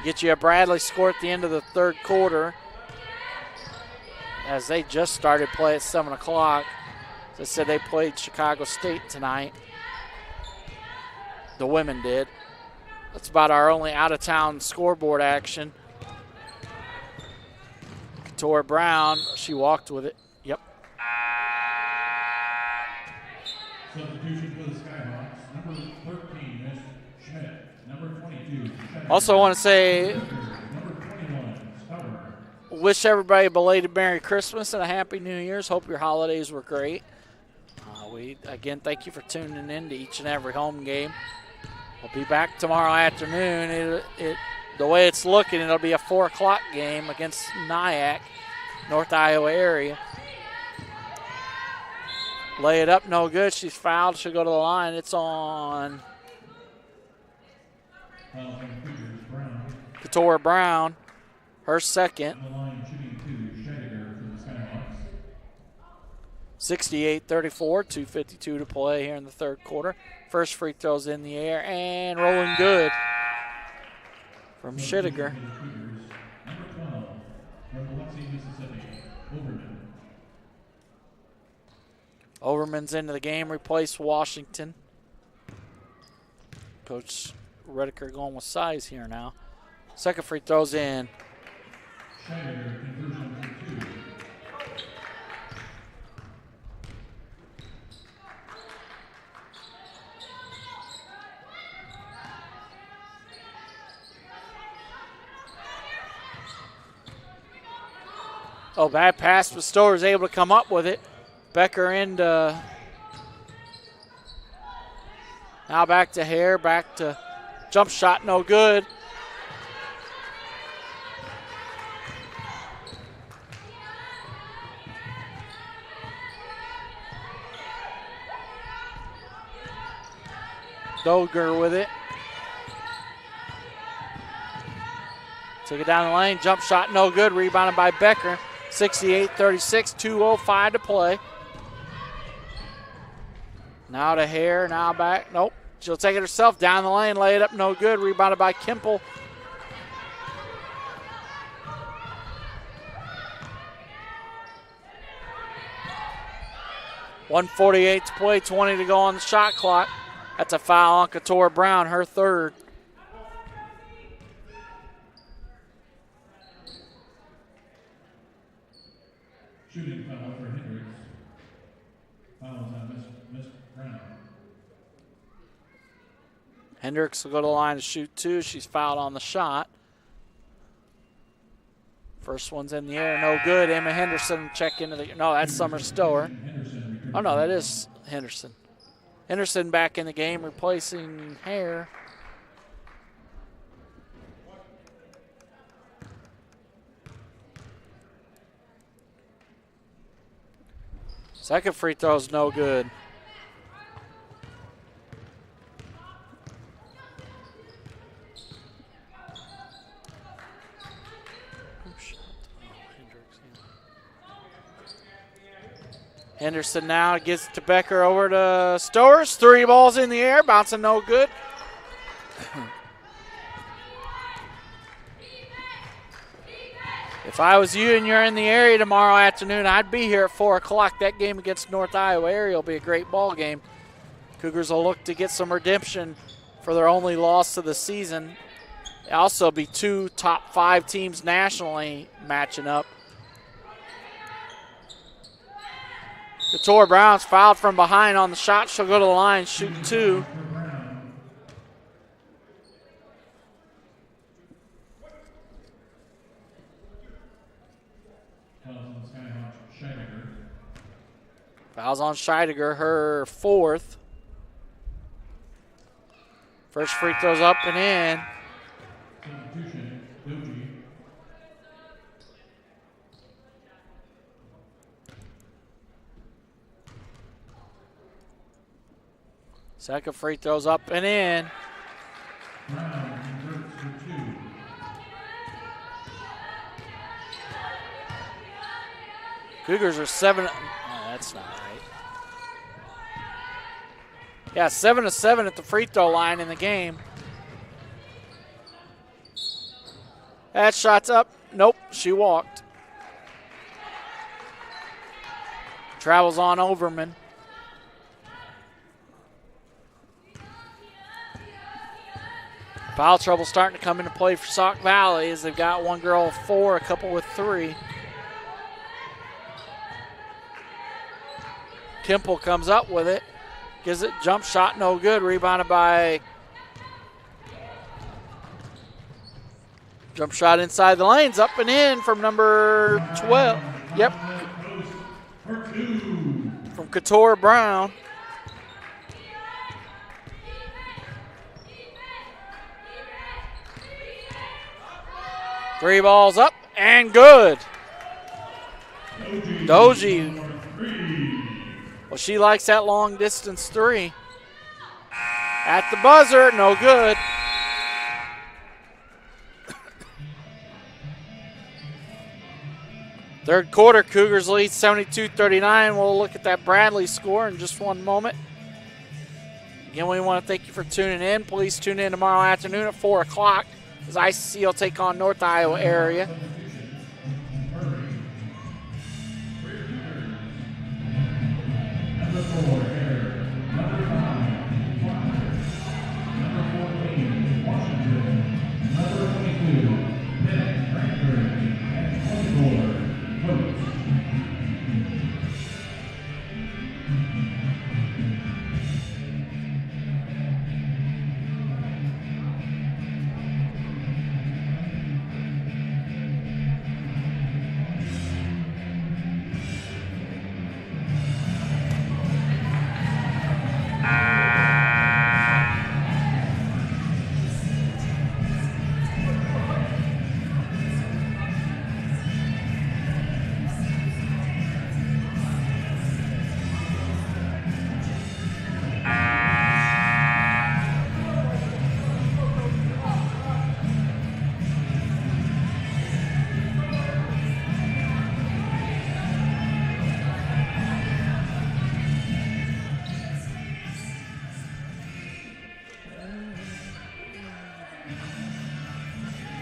Get you a Bradley score at the end of the third quarter, as they just started play at 7 o'clock. As I said, they played Chicago State tonight. The women did. That's about our only out-of-town scoreboard action. Katora Brown, she walked with it. Yep. Substitution for the Skyhawks, number 13, Miss Schmidt. Number 22, Schmidt. Also want to say, number 21, Stauber. wish everybody a belated Merry Christmas and a Happy New Year's. Hope your holidays were great. Again, thank you for tuning in to each and every home game. We'll be back tomorrow afternoon. The way it's looking, it'll be a 4 o'clock game against Nyack, North Iowa area. Lay it up, no good. She's fouled. She'll go to the line. It's on Katora Brown, her second. 68-34, 2:52 to play here in the third quarter. First free throw's in the air and rolling good from Schittiger. Overman's into the game, replaced Washington. Coach Rediker going with size here now. Second free throw's in. Bad pass, but Stower's able to come up with it. Becker into, now back to Hare, back to jump shot, no good. Doger with it. Take it down the lane, jump shot, no good. Rebounded by Becker. 68-36, 2:05 to play. Now to Hare, now back. Nope. She'll take it herself down the lane, lay it up, no good. Rebounded by Kimple. 1:48 to play, 20 to go on the shot clock. That's a foul on Couture Brown, her third. Shooting foul for Hendricks. Foul on Miss Brown. Hendricks will go to the line to shoot two. She's fouled on the shot. First one's in the air, no good. Emma Henderson check into the, no, that's Summer Stower. Oh no, that is Henderson. Henderson back in the game, replacing Hare. Second free throw is no good. Henderson now gets to Becker, over to Stowers. 3 balls in the air, bouncing no good. If I was you and you're in the area tomorrow afternoon, I'd be here at 4 o'clock. That game against North Iowa area will be a great ball game. Cougars will look to get some redemption for their only loss of the season. There'll also be 2 top 5 teams nationally matching up. Couture Brown's fouled from behind on the shot. She'll go to the line, shoot 2. Fouls on Scheidegger, her 4th. First free throw's up and in. Second free throw's up and in. Cougars are 7. Oh, that's not right. Yeah, 7-7 at the free throw line in the game. That shot's up. Nope, she walked. Travels on Overman. Foul trouble starting to come into play for Sauk Valley as they've got one girl with 4, a couple with 3. Kimple comes up with it. Gives it, jump shot, no good. Rebounded by, jump shot inside the lanes, up and in from number 12. Yep. From Couture Brown. Three balls up and good. Doji. Well, she likes that long distance 3. At the buzzer, no good. Third quarter, Cougars lead 72-39. We'll look at that Bradley score in just one moment. Again, we want to thank you for tuning in. Please tune in tomorrow afternoon at 4 o'clock as ICC will take on North Iowa area.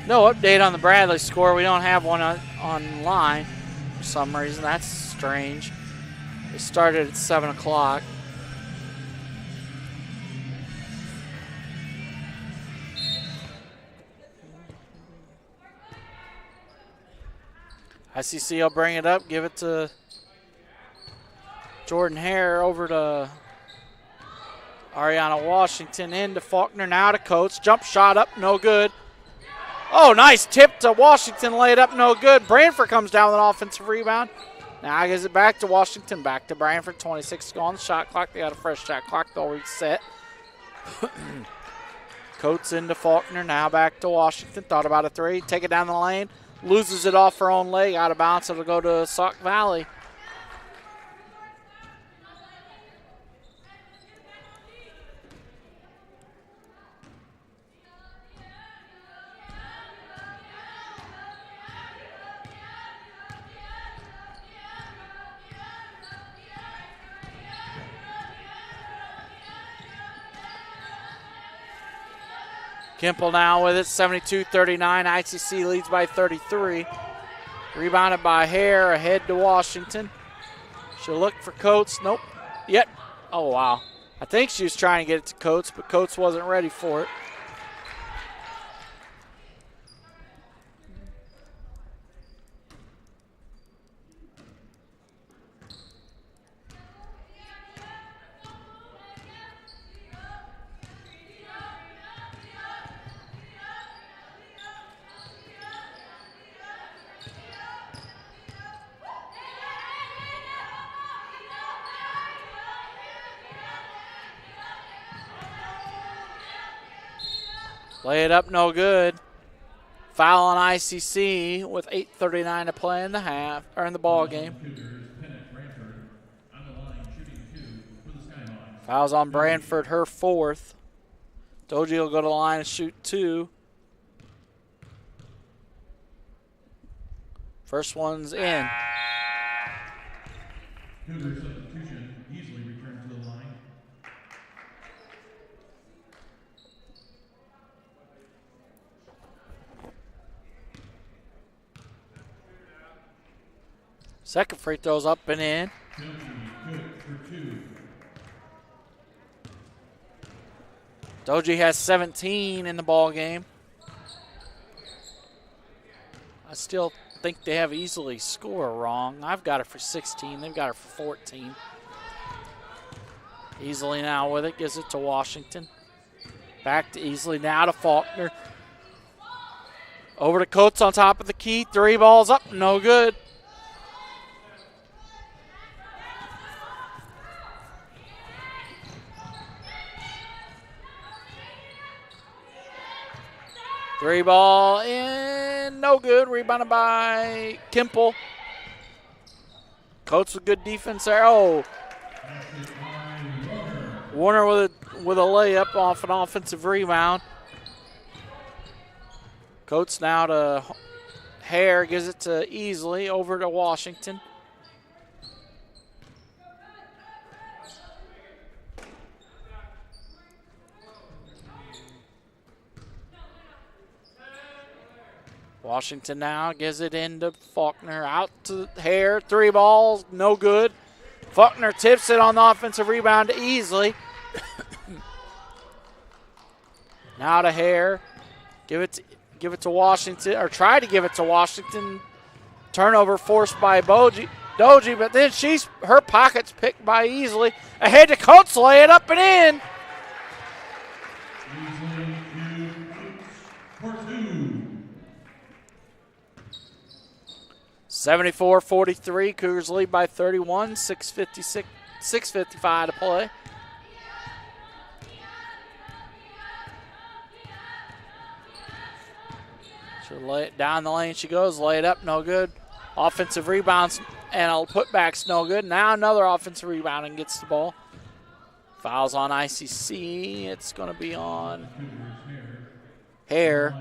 No update on the Bradley score. We don't have one online for some reason. That's strange. It started at 7 o'clock. ICC will bring it up, give it to Jordan Hare, over to Ariana Washington, into Faulkner, now to Coates. Jump shot up, no good. Oh, nice tip to Washington, laid up, no good. Branford comes down with an offensive rebound. Now gives it back to Washington, back to Branford. 26 to go on the shot clock. They got a fresh shot clock. They'll reset. Coates into Faulkner, now back to Washington. Thought about a three. Take it down the lane. Loses it off her own leg. Out of bounds. It'll go to Sauk Valley. Kimple now with it, 72-39. ICC leads by 33. Rebounded by Hare, ahead to Washington. She'll look for Coates. Nope. Yet. Oh, wow. I think she was trying to get it to Coates, but Coates wasn't ready for it. Lay it up, no good. Foul on ICC with 8:39 to play in the half, or in the ball game. Fouls on Branford, her fourth. Doji will go to the line and shoot two. First one's in. Cougar substitution easily returned to the line. Second free throw's up and in. Good for two. Doji has 17 in the ball game. I still think they have easily score wrong. I've got it for 16. They've got it for 14. Easily now with it. Gives it to Washington. Back to Easley. Now to Faulkner. Over to Coates on top of the key. Three balls up. No good. Three ball in, no good. Rebounded by Kimple. Coates with good defense there. Oh, Warner with a layup off an offensive rebound. Coates now to Hare, gives it to Easley, over to Washington. Washington now gives it into Faulkner, out to Hare, three balls, no good. Faulkner tips it on the offensive rebound to Easley. Now to Hare, give it to Washington, or try to give it to Washington. Turnover forced by Doji, but then her pocket's picked by Easley. Ahead to Coates, lay it up and in. 74-43, Cougars lead by 31, 6:55 to play. She'll lay it down the lane. She goes, lay it up, no good. Offensive rebounds and a putback's no good. Now another offensive rebound and gets the ball. Fouls on ICC. It's going to be on Hare.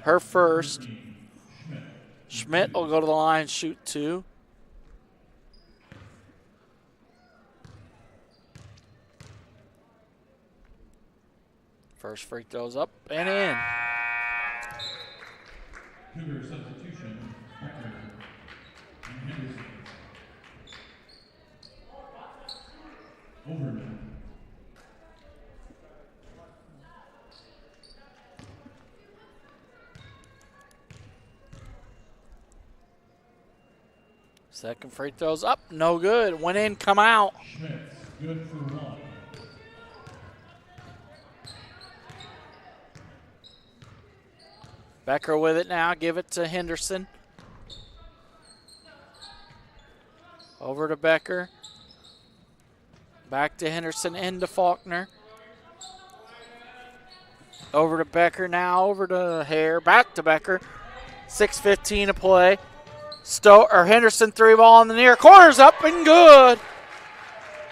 Her first. Schmidt will go to the line and shoot two. First free throw's up and in. Cougar substitution, Becker and Henderson. Second free throw's up, no good. Went in, come out. Schmitz, good for 1. Becker with it now, give it to Henderson. Over to Becker. Back to Henderson, into Faulkner. Over to Becker now, over to Hare, back to Becker. 6:15 to play. Henderson 3-ball in the near corner's up and good.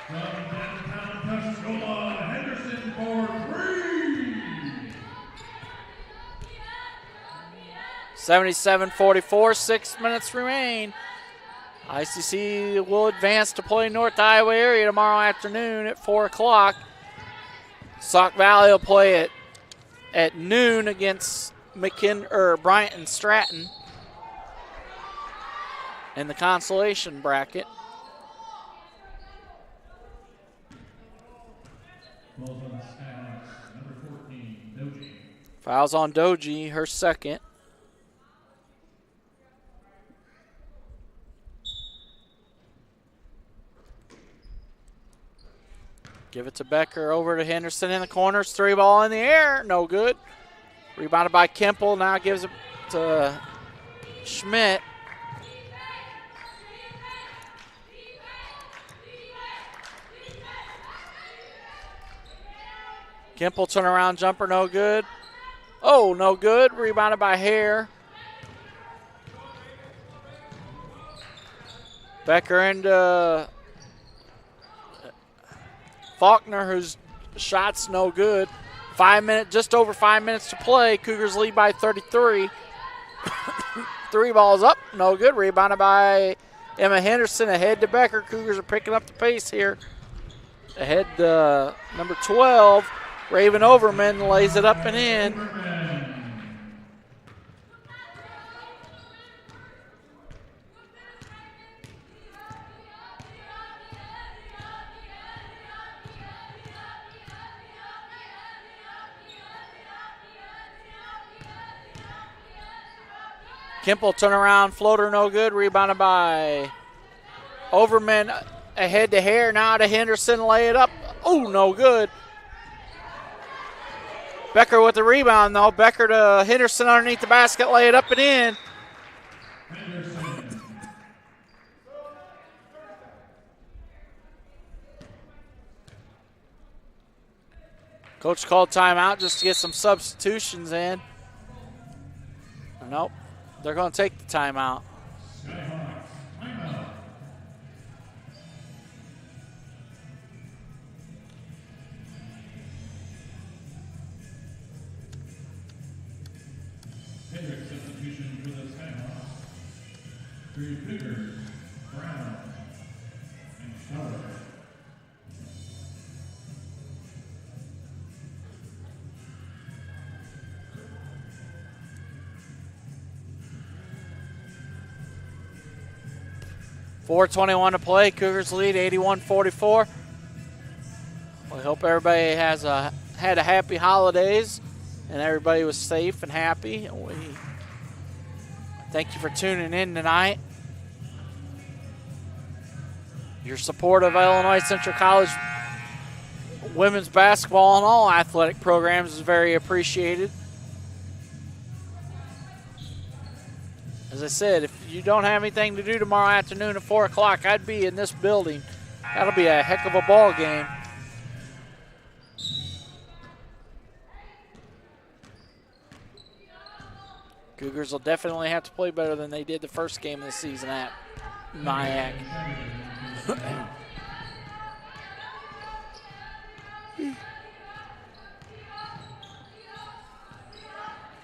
From downtown Pensacola, Henderson for 3. 77-44, 6 minutes remain. ICC will advance to play North Iowa area tomorrow afternoon at 4 o'clock. Sauk Valley will play it at noon against Bryant and Stratton in the consolation bracket. Fouls on Doji, her second. Give it to Becker, over to Henderson in the corners. 3-ball in the air, no good. Rebounded by Kemple, now gives it to Schmidt. Kemple turnaround jumper, no good. Oh, no good. Rebounded by Hare. Becker into Faulkner, whose shot's no good. Just over 5 minutes to play. Cougars lead by 33. 3 balls up, no good. Rebounded by Emma Henderson, ahead to Becker. Cougars are picking up the pace here. Ahead number 12. Raven Overman lays it up and in. Kemple turnaround floater, no good. Rebounded by Overman, ahead to Hare, now to Henderson, lay it up. Oh, no good. Becker with the rebound, though. Becker to Henderson underneath the basket, lay it up and in. Coach called timeout just to get some substitutions in. Nope, they're going to take the timeout. Substitution for the Skyhawks. 3 Cougars, Brown, and Schauer. .421 to play. Cougars lead 81-44. We hope everybody had a happy holidays and everybody was safe and happy. We thank you for tuning in tonight. Your support of Illinois Central College women's basketball and all athletic programs is very appreciated. As I said, if you don't have anything to do tomorrow afternoon at 4 o'clock, I'd be in this building. That'll be a heck of a ball game. Cougars will definitely have to play better than they did the first game of the season at Nyack.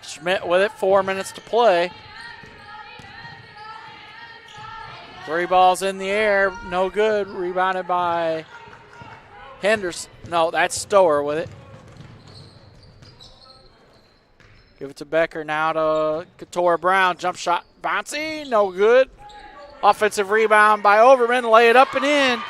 Schmidt with it, 4 minutes to play. 3 balls in the air, no good. Rebounded by Henderson. No, that's Stower with it. Give it to Becker now to Katora Brown. Jump shot, bouncy, no good. Offensive rebound by Overman, lay it up and in.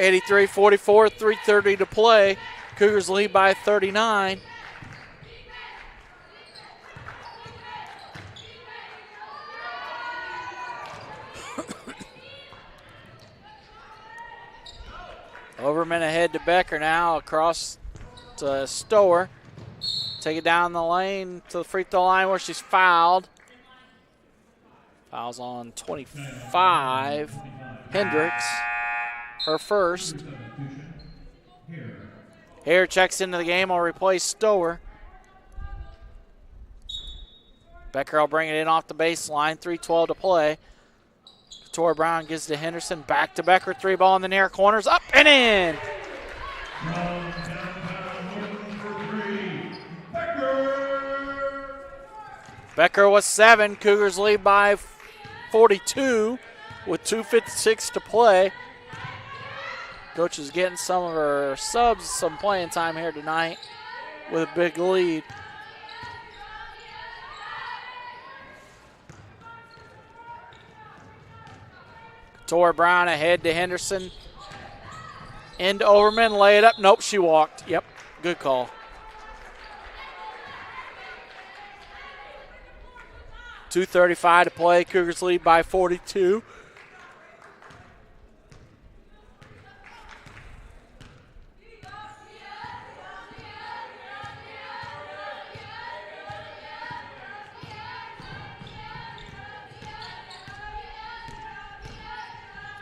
83-44, 3:30 to play. Cougars lead by 39. Overman ahead to Becker now, across to Stower. Take it down the lane to the free throw line where she's fouled. Fouls on 25. Hendricks, her first. Hare checks into the game, will replace Stower. Becker will bring it in off the baseline, 3:12 to play. Tor Brown gives to Henderson, back to Becker, 3 ball in the near corners, up and in. Becker with 7. Cougars lead by 42 with 2:56 to play. Coach is getting some of her subs some playing time here tonight with a big lead. Tor Brown ahead to Henderson. Into Overman, lay it up. Nope, she walked. Yep, good call. .235 to play. Cougars lead by 42.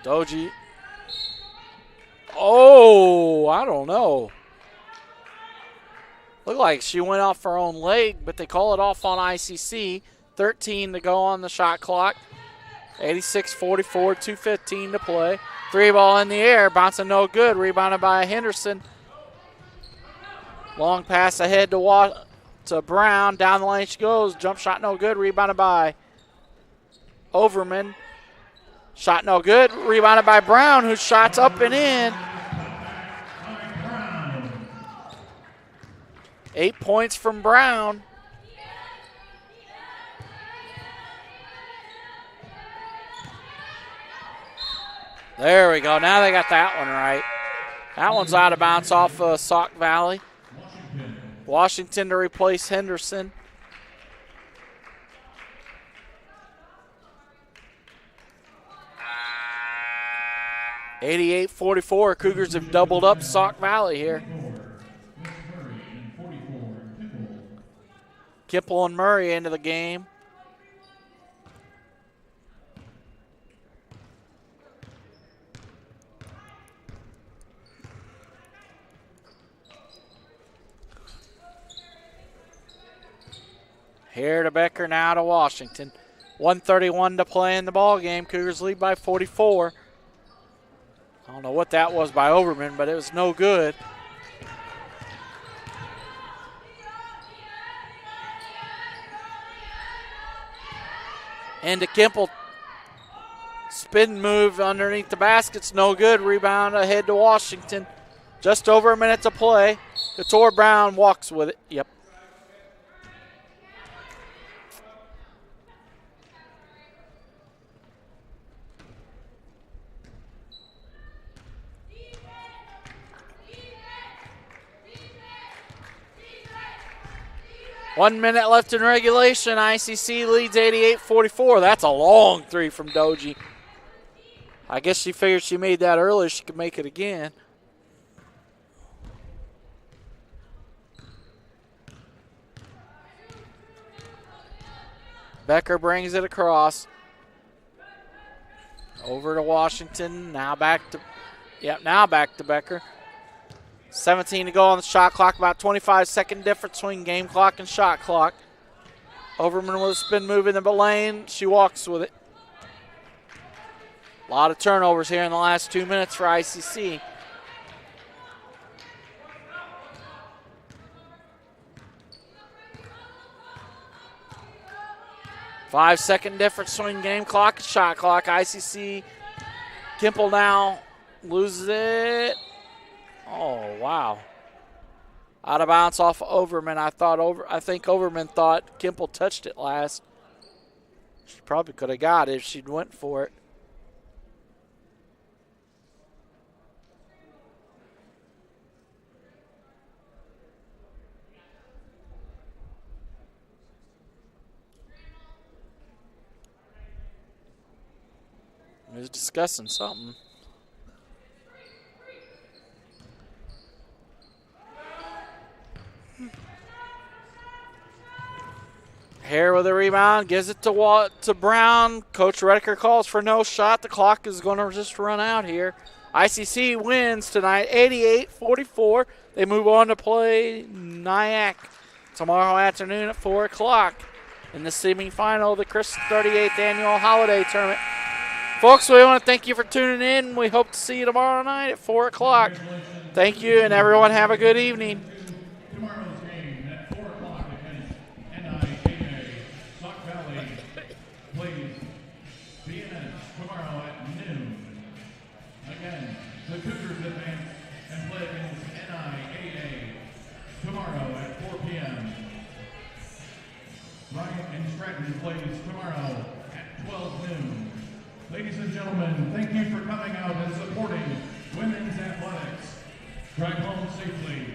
Doji. Oh, I don't know. Looked like she went off her own leg, but they call it off on ICC. 13 to go on the shot clock. 86-44, 2:15 to play. 3 ball in the air, bouncing no good. Rebounded by Henderson. Long pass ahead to Brown. Down the lane she goes. Jump shot no good. Rebounded by Overman. Shot no good. Rebounded by Brown, whose shot's up and in. 8 points from Brown. There we go. Now they got that one right. That one's out of bounds off Sauk Valley. Washington to replace Henderson. .88-44. Cougars have doubled up Sauk Valley here. Kipple and Murray into the game. Here to Becker, now to Washington. 1:31 to play in the ball game. Cougars lead by 44. I don't know what that was by Overman, but it was no good. And to Kimple. Spin move underneath the basket's no good. Rebound ahead to Washington. Just over a minute to play. Couture Brown walks with it. Yep. One minute left in regulation. ICC leads 88-44. That's a long three from Doji. I guess she figured she made that earlier. She could make it again. Becker brings it across. Over to Washington. Now back to Becker. 17 to go on the shot clock. About 25-second difference between game clock and shot clock. Overman with a spin move in the lane. She walks with it. A lot of turnovers here in the last 2 minutes for ICC. Five-second difference between game clock and shot clock. ICC. Kimple now loses it. Oh, wow. Out of bounds off of Overman. I think Overman thought Kimple touched it last. She probably could have got it if she'd went for it. He's discussing something. Hare with a rebound, gives it to Brown. Coach Redeker calls for no shot. The clock is going to just run out here. ICC wins tonight, 88-44. They move on to play Nyack tomorrow afternoon at 4 o'clock in the semifinal of the Chris 38th Annual Holiday Tournament. Folks, we want to thank you for tuning in. We hope to see you tomorrow night at 4 o'clock. Thank you, and everyone have a good evening. Tomorrow's game at 4 o'clock against NIAA. Sauk Valley plays BNS tomorrow at noon. Again, the Cougars advance and play against NIAA tomorrow at 4 p.m. Bryant and Stratton plays tomorrow at 12 noon. Ladies and gentlemen, thank you for coming out and supporting women's athletics. Drive home safely.